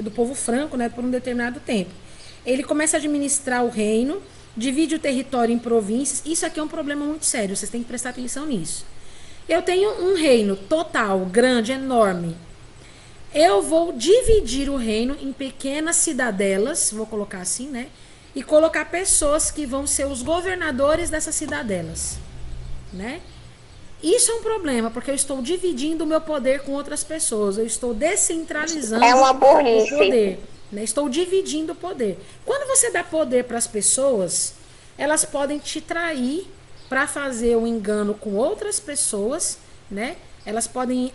do povo franco, né, por um determinado tempo. Ele começa a administrar o reino, divide o território em províncias. Isso aqui é um problema muito sério, vocês têm que prestar atenção nisso. Eu tenho um reino total, grande, enorme. Eu vou dividir o reino em pequenas cidadelas, vou colocar assim, né? E colocar pessoas que vão ser os governadores dessas cidadelas, né? Isso é um problema, porque eu estou dividindo o meu poder com outras pessoas. Eu estou descentralizando uma o burrice. poder. Né? Estou dividindo o poder. Quando você dá poder para as pessoas, elas podem te trair para fazer um engano com outras pessoas, né? Elas podem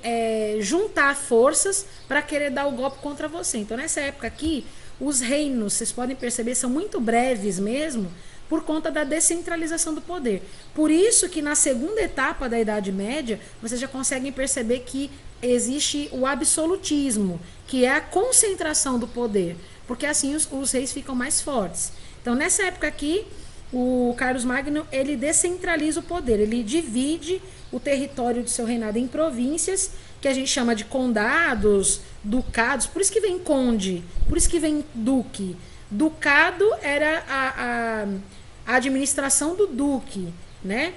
juntar forças para querer dar o golpe contra você. Então, nessa época aqui, os reinos, vocês podem perceber, são muito breves mesmo, por conta da descentralização do poder. Por isso que na segunda etapa da Idade Média, vocês já conseguem perceber que existe o absolutismo, que é a concentração do poder, porque assim os reis ficam mais fortes. Então, nessa época aqui, o Carlos Magno, ele descentraliza o poder, ele divide o território do seu reinado em províncias, que a gente chama de condados, ducados, por isso que vem conde, por isso que vem duque. Ducado era a administração do duque, né?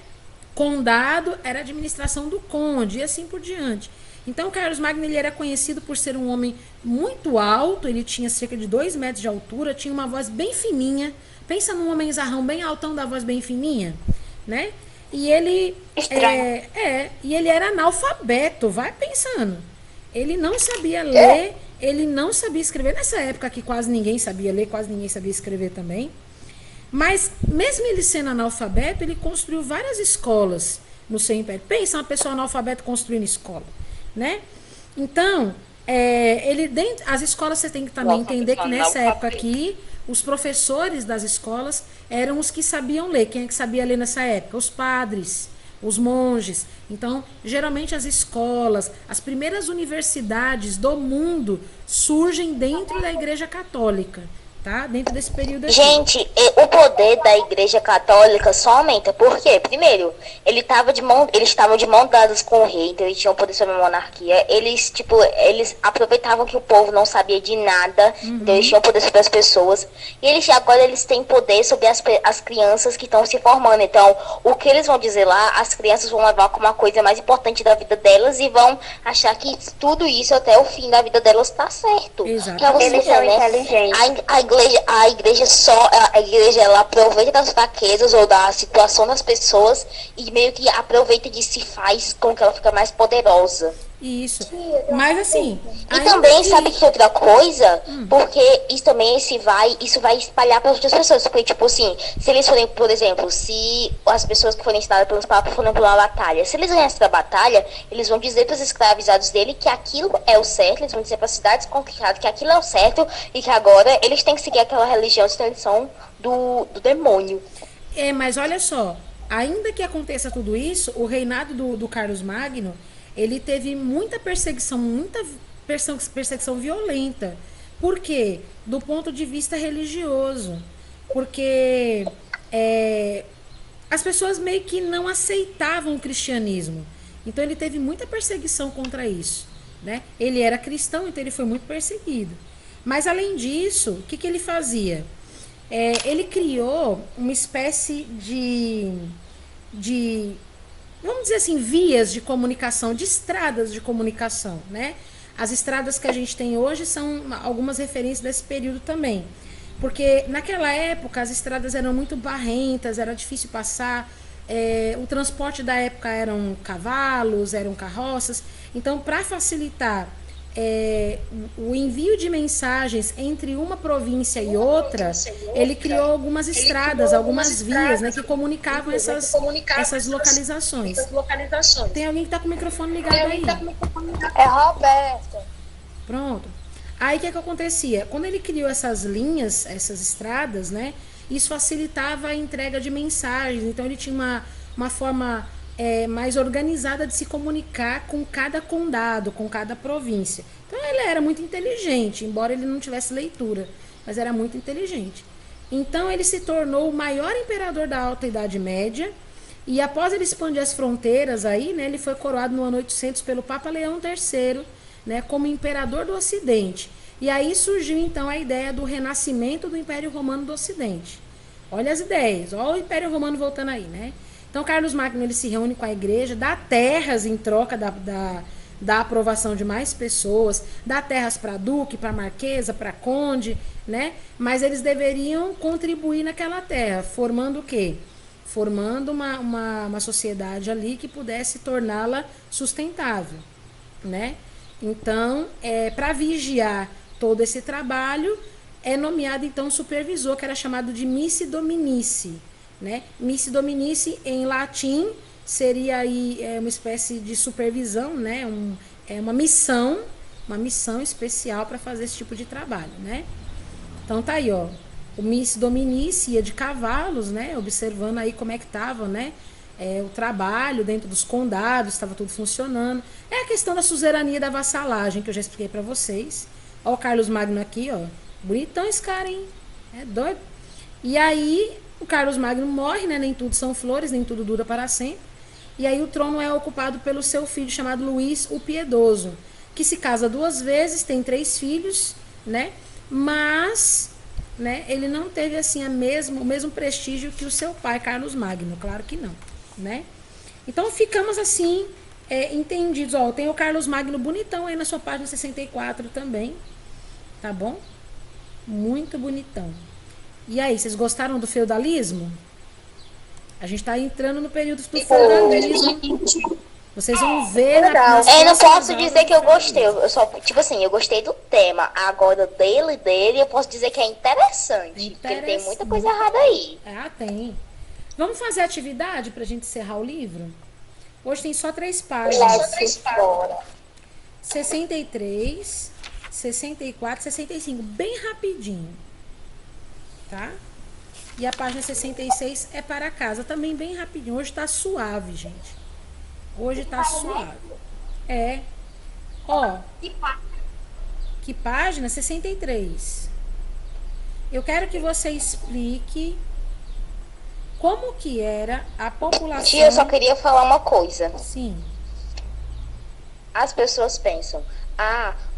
condado era a administração do conde, e assim por diante. Então, Carlos Magno ele era conhecido por ser um homem muito alto, ele tinha cerca de 2 metros de altura, tinha uma voz bem fininha. Pensa num homem zarrão bem altão, da voz bem fininha, né? E ele e ele era analfabeto, vai pensando. Ele não sabia ler, ele não sabia escrever. Nessa época que quase ninguém sabia ler, quase ninguém sabia escrever também. Mas, mesmo ele sendo analfabeto, ele construiu várias escolas no seu império. Pensa uma pessoa analfabeta construindo escola, né? Então, as escolas, você tem que também entender que nessa época aqui, os professores das escolas eram os que sabiam ler. Quem é que sabia ler nessa época? Os padres, os monges. Então, geralmente as escolas, as primeiras universidades do mundo surgem dentro da Igreja Católica, tá? Dentro desse período aqui. Gente, o poder da Igreja Católica só aumenta. Por quê? Primeiro, eles estavam de mão dadas com o rei, então eles tinham poder sobre a monarquia. Eles aproveitavam que o povo não sabia de nada, então eles tinham poder sobre as pessoas. E agora eles têm poder sobre as crianças que estão se formando. Então, o que eles vão dizer lá, as crianças vão levar como uma coisa mais importante da vida delas e vão achar que tudo isso até o fim da vida delas está certo. Exato. Pra você Eles ver, são né? inteligentes. A igreja ela aproveita das fraquezas ou da situação das pessoas e meio que aproveita de se faz com que ela fica mais poderosa. Isso. Mas assim. E também, sabe que outra coisa? Porque isso vai espalhar para outras pessoas. Porque, tipo assim, se eles forem, por exemplo, se as pessoas que forem ensinadas pelos papas forem para uma batalha, se eles ganharem essa batalha, eles vão dizer para os escravizados dele que aquilo é o certo, eles vão dizer para as cidades conquistadas que aquilo é o certo e que agora eles têm que seguir aquela religião, senão eles são do demônio. Mas olha só, ainda que aconteça tudo isso, o reinado do Carlos Magno, ele teve muita perseguição violenta. Por quê? Do ponto de vista religioso. Porque as pessoas meio que não aceitavam o cristianismo. Então ele teve muita perseguição contra isso, né? Ele era cristão, então ele foi muito perseguido. Mas além disso, o que ele fazia? Ele criou uma espécie de vamos dizer assim, vias de comunicação, de estradas de comunicação, né? As estradas que a gente tem hoje são algumas referências desse período também. Porque naquela época as estradas eram muito barrentas, era difícil passar. O transporte da época eram cavalos, eram carroças. Então, para facilitar o envio de mensagens entre uma província e outra, ele criou algumas estradas, algumas vias, né, que comunicavam essas localizações. Tem alguém que está com o microfone ligado aí? É Roberto. Pronto. Aí o que acontecia? Quando ele criou essas linhas, essas estradas, né, isso facilitava a entrega de mensagens. Então ele tinha uma forma mais organizada de se comunicar com cada condado, com cada província. Então ele era muito inteligente, embora ele não tivesse leitura, mas era muito inteligente. Então ele se tornou o maior imperador da Alta Idade Média, e após ele expandir as fronteiras aí, né, ele foi coroado no ano 800 pelo Papa Leão III, né, como imperador do Ocidente. E aí surgiu então a ideia do renascimento do Império Romano do Ocidente. Olha as ideias, olha o Império Romano voltando aí, né? Então Carlos Magno ele se reúne com a igreja, dá terras em troca da aprovação de mais pessoas, dá terras para duque, para marquesa, para conde, né? Mas eles deveriam contribuir naquela terra, formando o quê? Formando uma sociedade ali que pudesse torná-la sustentável, né? Então, para vigiar todo esse trabalho, é nomeado então um supervisor, que era chamado de missi dominici, né? Missi dominici em latim seria aí uma espécie de supervisão, né? Uma missão especial para fazer esse tipo de trabalho, né? Então tá aí, ó, o missi dominici ia de cavalos, né? Observando aí como é que tava, né? O trabalho dentro dos condados, estava tudo funcionando. É a questão da suzerania da vassalagem, que eu já expliquei para vocês. Ó o Carlos Magno aqui, ó. Bonitão esse cara, hein? É doido. E aí, o Carlos Magno morre, né? Nem tudo são flores, nem tudo dura para sempre. E aí o trono é ocupado pelo seu filho, chamado Luís o Piedoso, que se casa 2 vezes, tem 3 filhos, né? Mas, né, ele não teve assim o mesmo prestígio que o seu pai, Carlos Magno. Claro que não, né? Então, ficamos assim, entendidos. Ó, tem o Carlos Magno bonitão aí na sua página 64 também. Tá bom? Muito bonitão. E aí, vocês gostaram do feudalismo? A gente tá entrando no período do feudalismo. Vocês vão ver não posso dizer que eu gostei. Eu só, tipo assim, eu gostei do tema. Agora, dele, eu posso dizer que é interessante. Porque tem muita coisa errada aí. Ah, tem. Vamos fazer atividade pra gente encerrar o livro? Hoje tem só 3 páginas. 63, 64, 65. Bem rapidinho. Tá? E a página 66 é para casa. Também bem rapidinho. Hoje tá suave, gente. Hoje tá suave. Ó. Que página? 63. Eu quero que você explique como que era a população... Tia, eu só queria falar uma coisa. Sim. As pessoas pensam,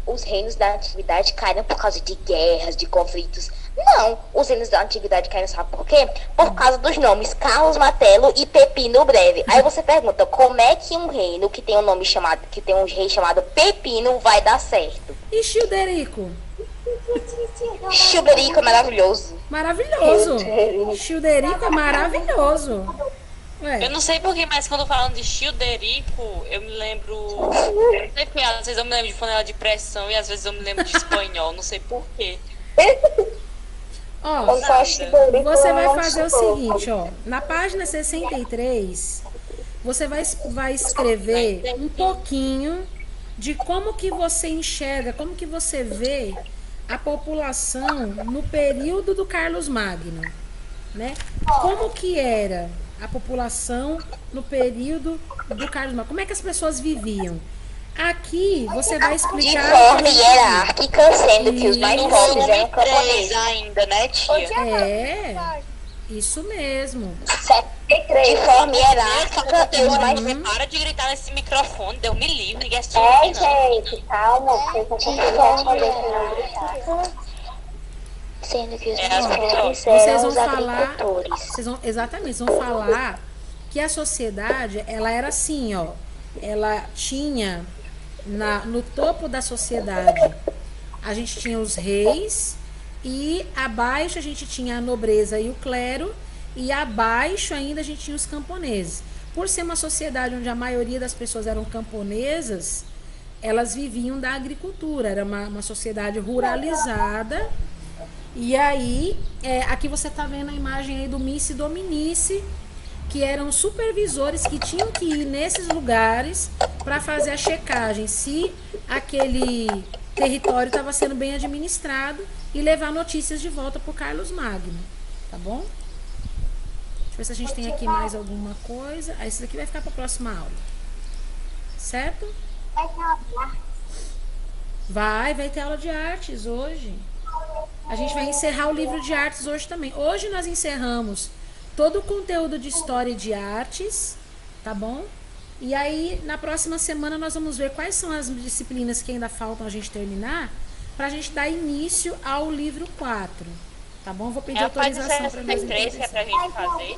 os reinos da antiguidade caíram por causa de guerras, de conflitos. Não, os reinos da antiguidade caíram, sabe por quê? Por causa dos nomes Carlos Martelo e Pepino Breve. Aí você pergunta, como é que um reino que tem um rei chamado Pepino vai dar certo? E Childerico? Childerico é maravilhoso. Maravilhoso. Childerico é maravilhoso. Eu não sei porquê, mas quando falam de Childerico, eu me lembro. Eu não sei porque, às vezes eu me lembro de panela de pressão e às vezes eu me lembro de espanhol, não sei porquê. Ó, você vai fazer o seguinte, ó. Na página 63, você vai escrever um pouquinho de como que você enxerga, como que você vê a população no período do Carlos Magno, né? Como que era a população no período do Carlos Magno? Como é que as pessoas viviam? Aqui você vai explicar... De forma hierárquica, sendo que os mais pobres eram camponeses ainda, né, tia? Isso mesmo. De forma hierárquica, e os mais... Para de gritar nesse microfone, deu me livre, ninguém assistiu. Gente, calma, sendo que os mais pobres eram os agricultores. Exatamente, vocês vão falar que a sociedade, ela era assim, ó. Ela tinha... no topo da sociedade a gente tinha os reis e abaixo a gente tinha a nobreza e o clero e abaixo ainda a gente tinha os camponeses. Por ser uma sociedade onde a maioria das pessoas eram camponesas, elas viviam da agricultura, era uma sociedade ruralizada. E aí, aqui você está vendo a imagem aí do Mice e Dominice, que eram supervisores que tinham que ir nesses lugares para fazer a checagem se aquele território estava sendo bem administrado e levar notícias de volta para o Carlos Magno, tá bom? Deixa eu ver se a gente tem aqui mais alguma coisa. Aí esse daqui vai ficar para a próxima aula, certo? Vai ter aula de artes hoje. A gente vai encerrar o livro de artes hoje também. Hoje nós encerramos todo o conteúdo de história e de artes, tá bom? E aí, na próxima semana, nós vamos ver quais são as disciplinas que ainda faltam a gente terminar, pra gente dar início ao livro 4, tá bom? Vou pedir autorização para nós. Que é pra gente fazer.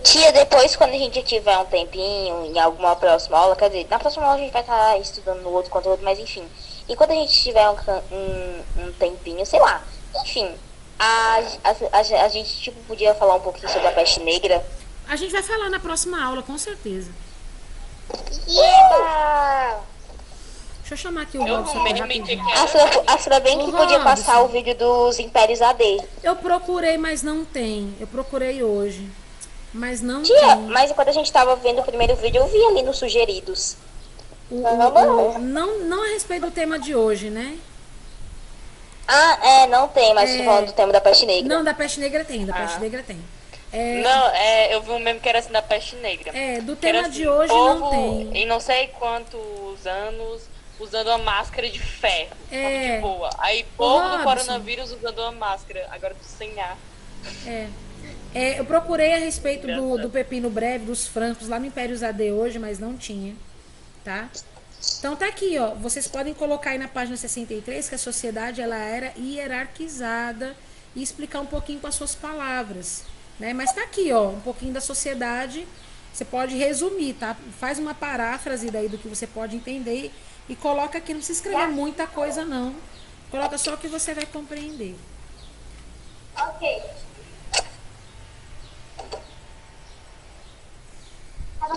Tia, depois, quando a gente tiver um tempinho, em alguma próxima aula, quer dizer, na próxima aula a gente vai estar estudando no outro conteúdo, mas enfim. E quando a gente tiver um tempinho, sei lá, enfim... A gente tipo, podia falar um pouquinho sobre a peste negra. A gente vai falar na próxima aula, com certeza. Deixa eu chamar aqui o Robson rapidinho. A Sra bem que podia passar o vídeo dos Impérios AD. Eu procurei, mas não tem. Eu procurei hoje, mas não tem. Mas enquanto a gente tava vendo o primeiro vídeo, eu vi ali nos sugeridos. Não a respeito do tema de hoje, né? Não tem, mas tô falando do tema da peste negra. Não, da peste negra tem, negra tem. Não, eu vi um meme que era assim da peste negra. Do tema assim, de hoje não tem. Em não sei quantos anos, usando uma máscara de ferro. De boa. Aí, povo do coronavírus usando uma máscara. Agora tô sem ar. Eu procurei a respeito do pepino breve, dos francos, lá no Impérios AD hoje, mas não tinha. Tá? Então tá aqui, ó. Vocês podem colocar aí na página 63 que a sociedade ela era hierarquizada e explicar um pouquinho com as suas palavras, né? Mas tá aqui, ó, um pouquinho da sociedade Você pode resumir, tá? Faz uma paráfrase daí do que você pode entender e coloca aqui. Não precisa escrever muita coisa, não. Coloca só o que você vai compreender. Ok.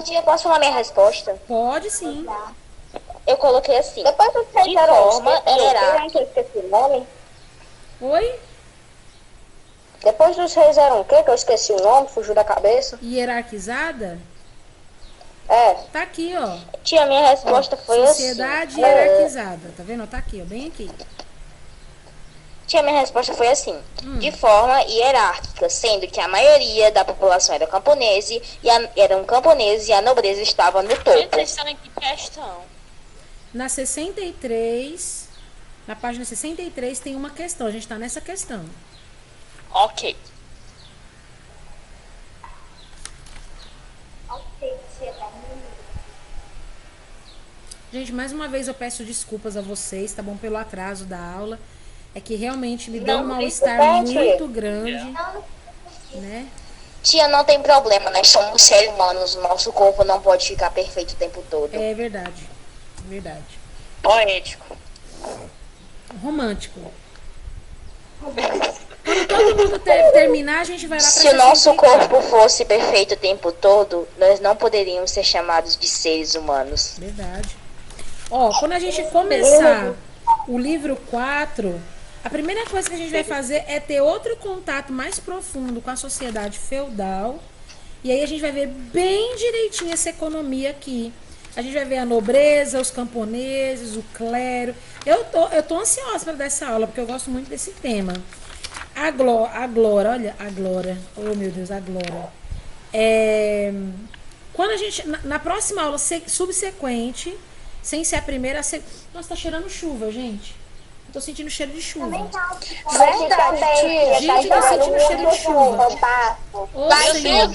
Tia, posso falar minha resposta? Pode sim. Eu coloquei assim. Depois do De forma hierárquica. eu esqueci o nome. Oi? Depois dos reis eram o quê? Que eu esqueci o nome, fugiu da cabeça. Hierarquizada? É. Tá aqui, ó. Tia, minha resposta foi Sociedade assim. hierarquizada. Tá vendo? Tá aqui, ó. Bem aqui. Tia, minha resposta foi assim. De forma hierárquica, sendo que a maioria da população era camponesa eram camponeses e a nobreza estava no Gente, topo. vocês estão em que questão? Na 63, na página 63 tem uma questão. A gente tá nessa questão. Ok. Ok, tia, tá bom. Gente, mais uma vez eu peço desculpas a vocês, tá bom? Pelo atraso da aula. É que realmente me deu um mal-estar muito grande, né? Tia, não tem problema, nós somos seres humanos, o nosso corpo não pode ficar perfeito o tempo todo. É verdade. Verdade. Poético. Romântico. Quando todo mundo terminar, a gente vai lá pra Se o nosso 64. corpo fosse perfeito o tempo todo, nós não poderíamos ser chamados de seres humanos. Verdade. Ó, quando a gente começar o livro 4, a primeira coisa que a gente vai fazer é ter outro contato mais profundo com a sociedade feudal. E aí a gente vai ver bem direitinho essa economia aqui. A gente vai ver a nobreza, os camponeses, o clero. Eu tô ansiosa para dar essa aula, porque eu gosto muito desse tema. A Glória, olha, a Glória. Oh, meu Deus, a Glória. Quando a gente, na próxima aula subsequente, sem ser a primeira, nossa, tá cheirando chuva, gente. Eu tô sentindo cheiro de chuva. Verdade, tia. Gente, eu tô sentindo cheiro de chuva. Ô, Senhor.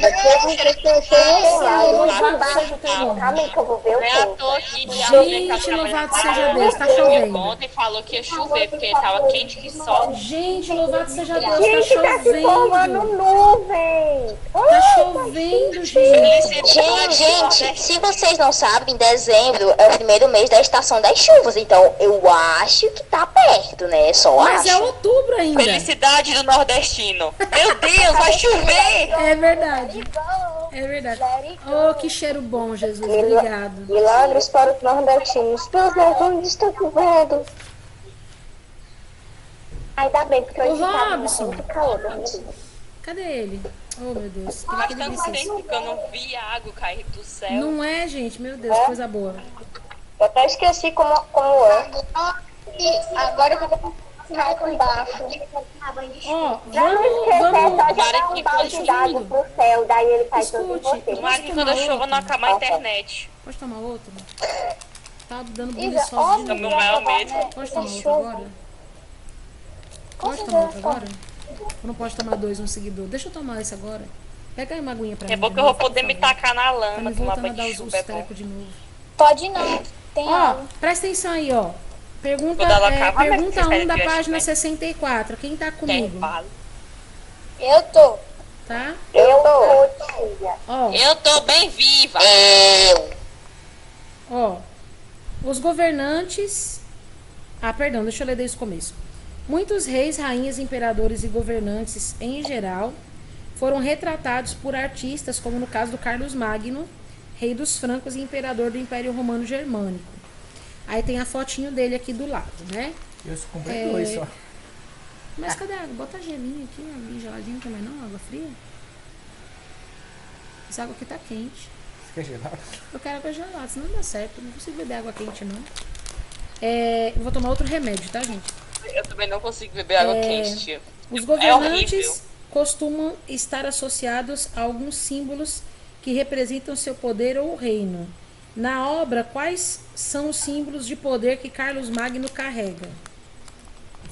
Louvado seja o teu nome. Calma aí que eu vou ver o Não é à tempo. toa que Gente, louvado seja Deus, tá chovendo. Ontem falou que ia chover, porque tava quente que só. Gente, louvado seja Deus, Gente, tá tá se formando chovendo. nuvem. Tá chovendo, gente. Gente, se vocês não sabem, dezembro é o primeiro mês da estação das chuvas, então eu acho que tá perto, né? Só Mas é acho. outubro ainda. Felicidade do nordestino. Meu Deus, vai chover! É verdade. É verdade. Oh, que cheiro bom, Jesus. Obrigado. Milagres para os nordestinos. Meu Deus, onde está chovendo? Ainda bem, porque Ô, hoje tá Robson. muito calor. Cadê ele? Oh, meu Deus. Queria Faz que ele tanto visse. tempo que eu não vi água cair do céu. Não é, gente? Meu Deus, coisa boa. Eu até esqueci como é. Agora eu vou vai com baixo. Ó, Tomara vamos. que Dar quando cuidado pro céu, daí ele faz tudo em Escute. você. Tomara que quando eu chova não acabar a internet. Pode tomar outro? Tá dando Isa, buliçosa de É o novo. meu maior medo. Pode tomar outro agora? Pode tomar outro agora? Ou não pode tomar dois um seguidor? Deixa eu tomar esse agora. Pega aí uma aguinha pra mim. É bom de que eu vou novo, por poder me favor. tacar na Tá lama, me tomar voltando a banho dar de os chuva, é bom. telecos de novo. Pode não. Tem Ó, aula. presta atenção aí, ó. Pergunta, Quando ela acabar, pergunta vai ficar 1 da criança, página né? 64. Quem tá Quem comigo? fala? Eu tô. Tá? Eu tô, tia. Ó, Eu tô bem viva. ó. Os governantes... Ah, perdão, deixa eu ler desde o começo. Muitos reis, rainhas, imperadores e governantes, em geral, foram retratados por artistas, como no caso do Carlos Magno, rei dos francos e imperador do Império Romano Germânico. Aí tem a fotinho dele aqui do lado, né? Eu só comprei dois só. Mas cadê a água? Bota gelinho aqui, ó, bem geladinho também não, água fria. Essa água aqui tá quente. Você quer gelado? Eu quero água gelada, senão não dá certo. Eu não consigo beber água quente, não. Eu vou tomar outro remédio, tá, gente? Eu também não consigo beber água quente, tia. Os É governantes horrível. costumam estar associados a alguns símbolos que representam seu poder ou reino. Na obra, quais são os símbolos de poder que Carlos Magno carrega?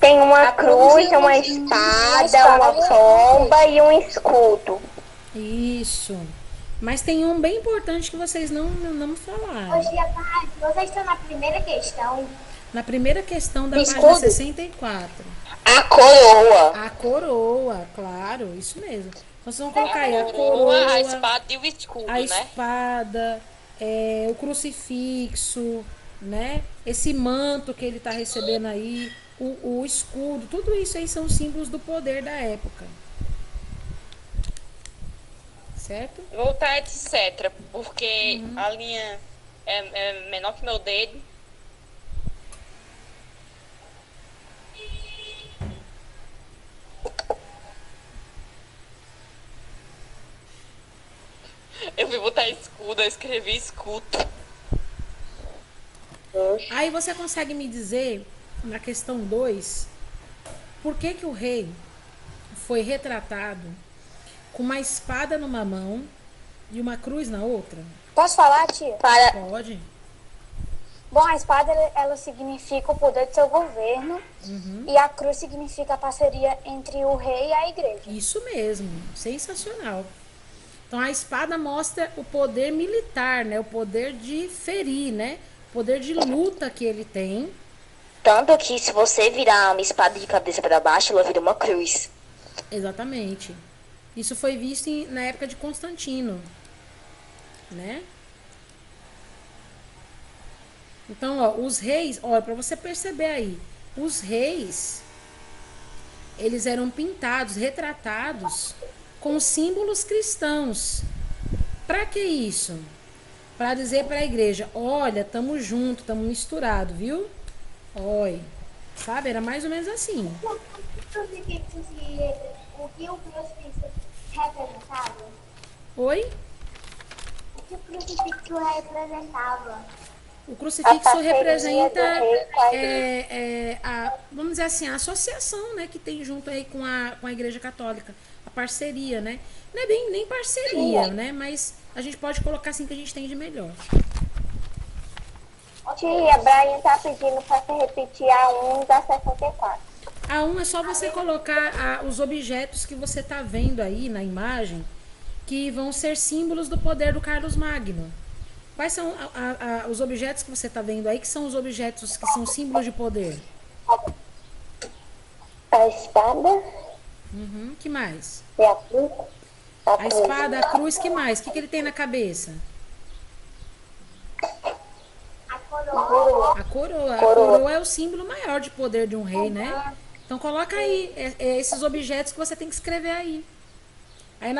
Tem uma cruz, uma espada, uma pomba e um escudo. Isso. Mas tem um bem importante que vocês não me falaram. Hoje à tarde, vocês estão na primeira questão. Na primeira questão da Escudo. página 64. A coroa. A coroa, claro, isso mesmo. Então vocês vão colocar aí a coroa, coroa, a espada e o escudo, a né? espada, o crucifixo, né? Esse manto que ele está recebendo aí, o escudo, tudo isso aí são símbolos do poder da época. Certo? Voltar, etc. Porque a linha é menor que meu dedo. Eu fui botar escudo, eu escrevi escudo. Aí você consegue me dizer, na questão 2, por que que o rei foi retratado com uma espada numa mão e uma cruz na outra? Posso falar, tia? Pode. Bom, a espada, ela significa o poder do seu governo. E a cruz significa a parceria entre o rei e a igreja. Isso mesmo, sensacional. Então a espada mostra o poder militar, né? O poder de ferir, né? O poder de luta que ele tem. Tanto que se você virar uma espada de cabeça para baixo, ela vira uma cruz. Exatamente. Isso foi visto na época de Constantino, né? Então, ó, os reis, olha, para você perceber aí, os reis, eles eram pintados, retratados com símbolos cristãos. Para que isso? Para dizer para a igreja, olha, estamos juntos, estamos misturados, viu? Oi. Sabe, era mais ou menos assim. O que o crucifixo representava? Oi? O que o crucifixo representava? O crucifixo A parceria representa, do rei com a igreja. vamos dizer assim, a associação, né, que tem junto aí com a Igreja Católica. A parceria, né? Não é bem nem parceria, né? Mas a gente pode colocar assim que a gente tem de melhor. Tia, Brian tá pedindo pra você repetir a 1 da 64. A 1 é só você colocar os objetos que você tá vendo aí na imagem, que vão ser símbolos do poder do Carlos Magno. Quais são os objetos que você tá vendo aí, que são os objetos que são símbolos de poder? A espada Que mais? e a cruz. A espada, a cruz, que mais? O que ele tem na cabeça? A coroa. A coroa. A coroa é o símbolo maior de poder de um rei, né? Então coloca aí esses objetos que você tem que escrever aí. Aí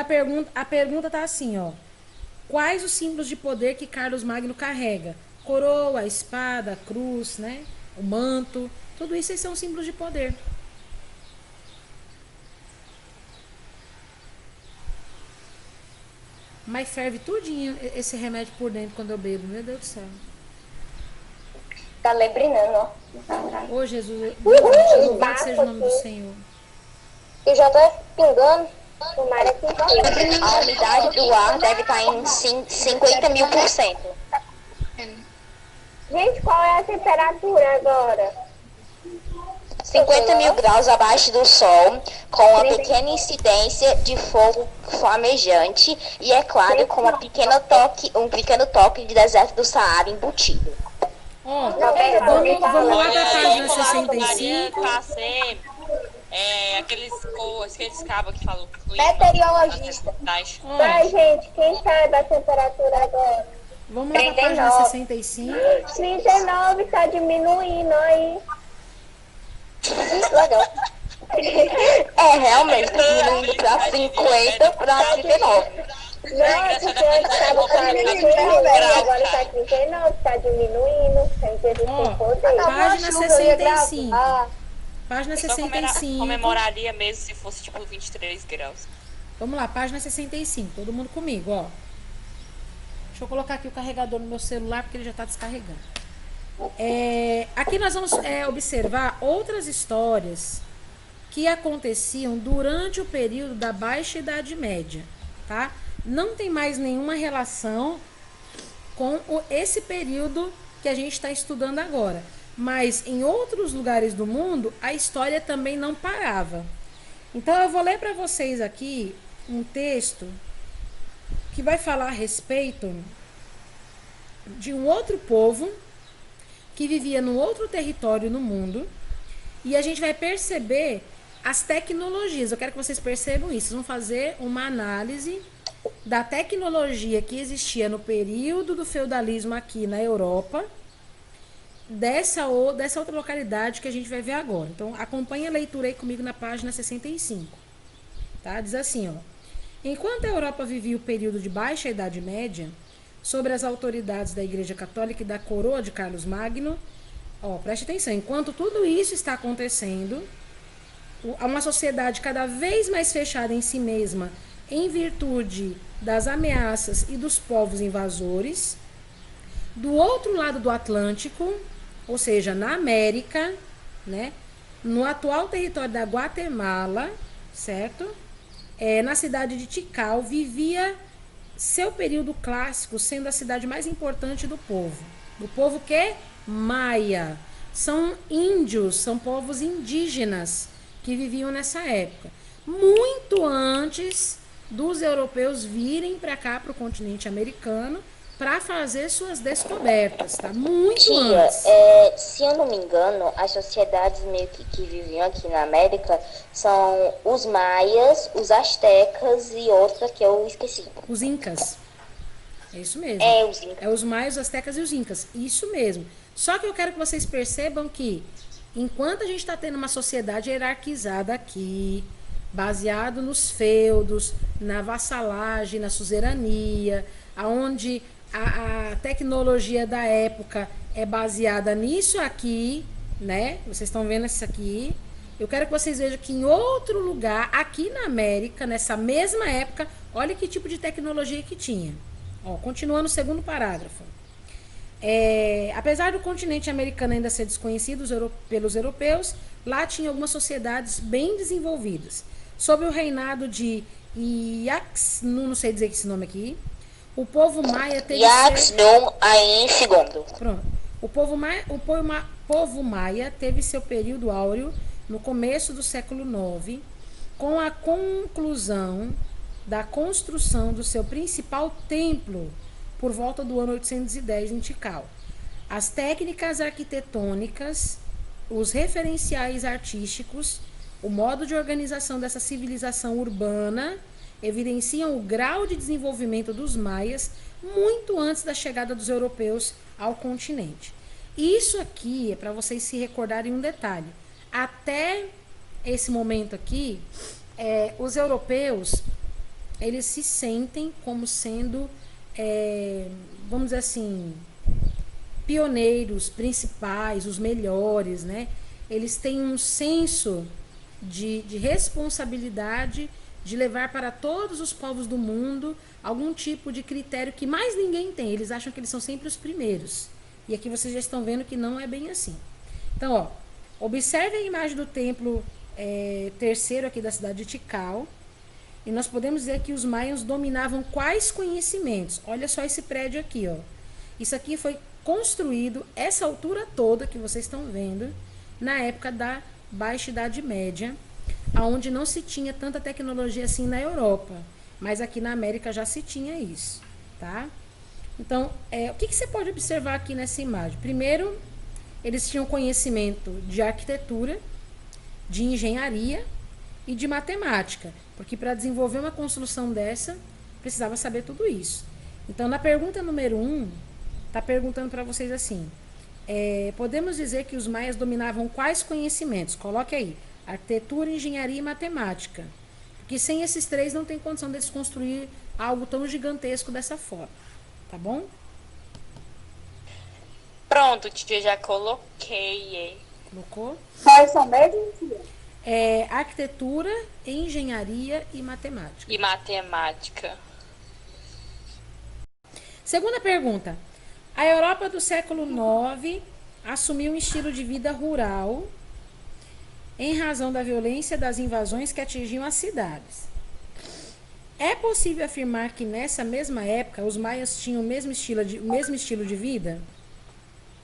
a pergunta tá assim, ó. Quais os símbolos de poder que Carlos Magno carrega? Coroa, a espada, a cruz, né? O manto. Tudo isso aí são símbolos de poder. Mas ferve tudinho esse remédio por dentro quando eu bebo. Meu Deus do céu. Tá lebrinando, ó. Ô, Jesus, louvado seja o nome do Senhor. E já tá pingando. Tomara que A umidade do ar deve estar em 50.000%. Gente, qual é a temperatura agora? 50.000 graus abaixo do sol, com uma pequena incidência de fogo flamejante e, é claro, com um pequeno toque de deserto do Saara embutido. Ó, vamos lá pra página 65. Passei aqueles cabos que falam. Meteorologista. Vai, gente, quem sabe a temperatura agora? Vamos lá pra página 65. 39 tá diminuindo aí. Legal. Realmente, diminuindo para 50 para 39. Não, é porque antes estava 39 e agora tá 39, tá diminuindo. Tem que ter Ó, poder. página 65. Ah, Página Só 65. comemoraria mesmo se fosse tipo 23 graus. Vamos lá, página 65. Todo mundo comigo, ó. Deixa eu colocar aqui o carregador no meu celular, porque ele já está descarregando. Aqui nós vamos observar outras histórias que aconteciam durante o período da Baixa Idade Média, tá? Não tem mais nenhuma relação com esse período que a gente está estudando agora. Mas em outros lugares do mundo, a história também não parava. Então eu vou ler para vocês aqui um texto que vai falar a respeito de um outro povo que vivia num outro território no mundo, e a gente vai perceber as tecnologias. Eu quero que vocês percebam isso. Vocês vão fazer uma análise da tecnologia que existia no período do feudalismo aqui na Europa, dessa outra localidade que a gente vai ver agora. Então, acompanhe a leitura aí comigo na página 65. Tá? Diz assim, ó. Enquanto a Europa vivia o período de baixa Idade Média, sob as autoridades da Igreja Católica e da coroa de Carlos Magno, ó, preste atenção, enquanto tudo isso está acontecendo, uma sociedade cada vez mais fechada em si mesma, em virtude das ameaças e dos povos invasores, do outro lado do Atlântico, ou seja, na América, né, no atual território da Guatemala, certo? Na cidade de Tikal, vivia seu período clássico, sendo a cidade mais importante do povo. Do povo que? Maia. São índios, são povos indígenas que viviam nessa época. Muito antes dos europeus virem para cá, para o continente americano, para fazer suas descobertas, tá? Muito Tia, antes. se eu não me engano, as sociedades meio que viviam aqui na América são os maias, os astecas e outra que eu esqueci. Os incas. É isso mesmo. Os incas. É os maias, os astecas e os incas. Isso mesmo. Só que eu quero que vocês percebam que, enquanto a gente está tendo uma sociedade hierarquizada aqui, baseado nos feudos, na vassalagem, na suzerania, aonde a tecnologia da época é baseada nisso aqui, né? Vocês estão vendo isso aqui. Eu quero que vocês vejam que em outro lugar, aqui na América, nessa mesma época, olha que tipo de tecnologia que tinha. Ó, continuando o segundo parágrafo. Apesar do continente americano ainda ser desconhecido pelos europeus, lá tinha algumas sociedades bem desenvolvidas. Sob o reinado de Iax, não sei dizer esse nome aqui, o povo maia teve Pronto. O povo maia teve seu período áureo no começo do século IX, com a conclusão da construção do seu principal templo por volta do ano 810 em Tikal. As técnicas arquitetônicas, os referenciais artísticos, o modo de organização dessa civilização urbana evidenciam o grau de desenvolvimento dos maias muito antes da chegada dos europeus ao continente. Isso aqui é para vocês se recordarem um detalhe. Até esse momento aqui, os europeus, eles se sentem como sendo, vamos dizer assim, pioneiros, principais, os melhores, né? Eles têm um senso de responsabilidade de levar para todos os povos do mundo algum tipo de critério que mais ninguém tem. Eles acham que eles são sempre os primeiros. E aqui vocês já estão vendo que não é bem assim. Então, ó, observe a imagem do templo terceiro aqui da cidade de Tikal. E nós podemos dizer que os maias dominavam quais conhecimentos? Olha só esse prédio aqui, ó. Isso aqui foi construído, essa altura toda que vocês estão vendo, na época da Baixa Idade Média, onde não se tinha tanta tecnologia assim na Europa, mas aqui na América já se tinha isso, tá? Então, o que você pode observar aqui nessa imagem? Primeiro, eles tinham conhecimento de arquitetura, de engenharia e de matemática, porque para desenvolver uma construção dessa, precisava saber tudo isso. Então, na pergunta número 1, está perguntando para vocês assim, podemos dizer que os maias dominavam quais conhecimentos? Coloque aí. Arquitetura, engenharia e matemática. Porque sem esses três não tem condição deles construir algo tão gigantesco dessa forma. Tá bom? Pronto, tia, já coloquei. Colocou? Quais são mesmo, tia? Arquitetura, engenharia e matemática. E matemática. Segunda pergunta. A Europa do século IX assumiu um estilo de vida rural em razão da violência das invasões que atingiam as cidades. É possível afirmar que nessa mesma época os maias tinham o mesmo estilo de vida?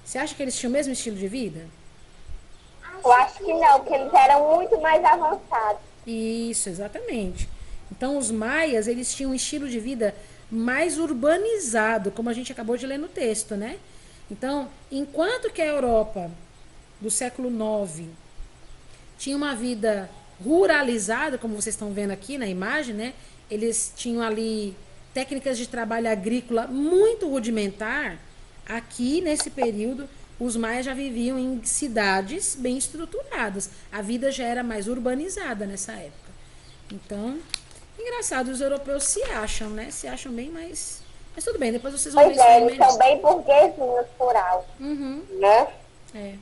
Você acha que eles tinham o mesmo estilo de vida? Eu acho que não, porque eles eram muito mais avançados. Isso, exatamente. Então os maias, eles tinham um estilo de vida mais urbanizado, como a gente acabou de ler no texto, né? Então, enquanto que a Europa do século IX tinha uma vida ruralizada, como vocês estão vendo aqui na imagem, né? Eles tinham ali técnicas de trabalho agrícola muito rudimentar. Aqui, nesse período, os maias já viviam em cidades bem estruturadas. A vida já era mais urbanizada nessa época. Então, engraçado, os europeus se acham, né? Se acham bem, mas tudo bem, depois vocês vão ver Pois isso é, aí eles melhor. são bem burguesinhos por alto, né? É.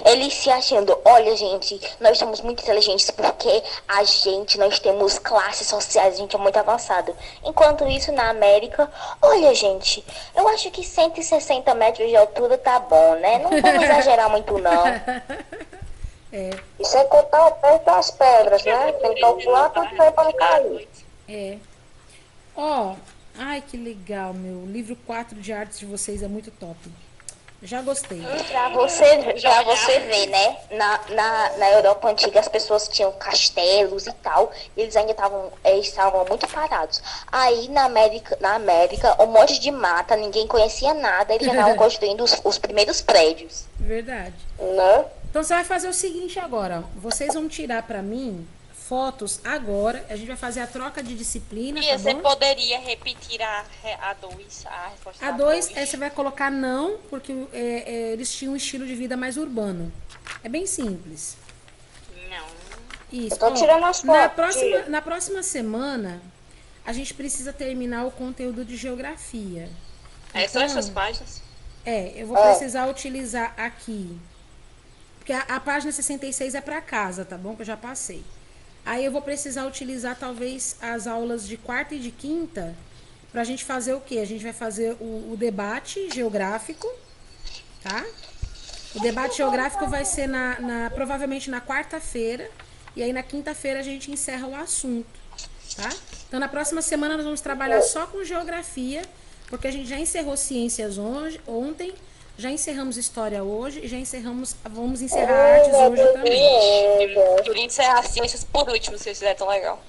Eles se achando, olha, gente, nós somos muito inteligentes porque nós temos classes sociais, a gente é muito avançado. Enquanto isso, na América, olha, gente, eu acho que 160 metros de altura tá bom, né? Não vamos exagerar muito, não. E sem contar o peso das pedras, né? Tem que calcular tudo bem para não cair. É. Ó, ai que legal, meu. O livro 4 de artes de vocês é muito top. Já gostei. Pra você ver, né? Na Europa Antiga as pessoas tinham castelos e tal, e eles ainda estavam muito parados. Aí na América, um monte de mata, ninguém conhecia nada, eles já estavam construindo os primeiros prédios. Verdade. Né? Então você vai fazer o seguinte agora, ó. Vocês vão tirar pra mim fotos agora. A gente vai fazer a troca de disciplina, E tá você bom? poderia repetir a 2, a resposta A da 2, dois. você vai colocar não, porque eles tinham um estilo de vida mais urbano. É bem simples. Não. Isso. Eu tô tirando as fotos, tia. Na próxima semana, a gente precisa terminar o conteúdo de geografia. São Então, essas páginas. eu vou precisar utilizar aqui. Porque a página 66 é para casa, tá bom? Que eu já passei. Aí eu vou precisar utilizar talvez as aulas de quarta e de quinta pra gente fazer o quê? A gente vai fazer o debate geográfico, tá? O debate geográfico vai ser provavelmente na quarta-feira. E aí na quinta-feira a gente encerra o assunto, tá? Então na próxima semana nós vamos trabalhar só com geografia, porque a gente já encerrou ciências ontem, já encerramos história hoje e vamos encerrar artes hoje também. Eu queria encerrar ciências por último, se vocês fizer tão legal.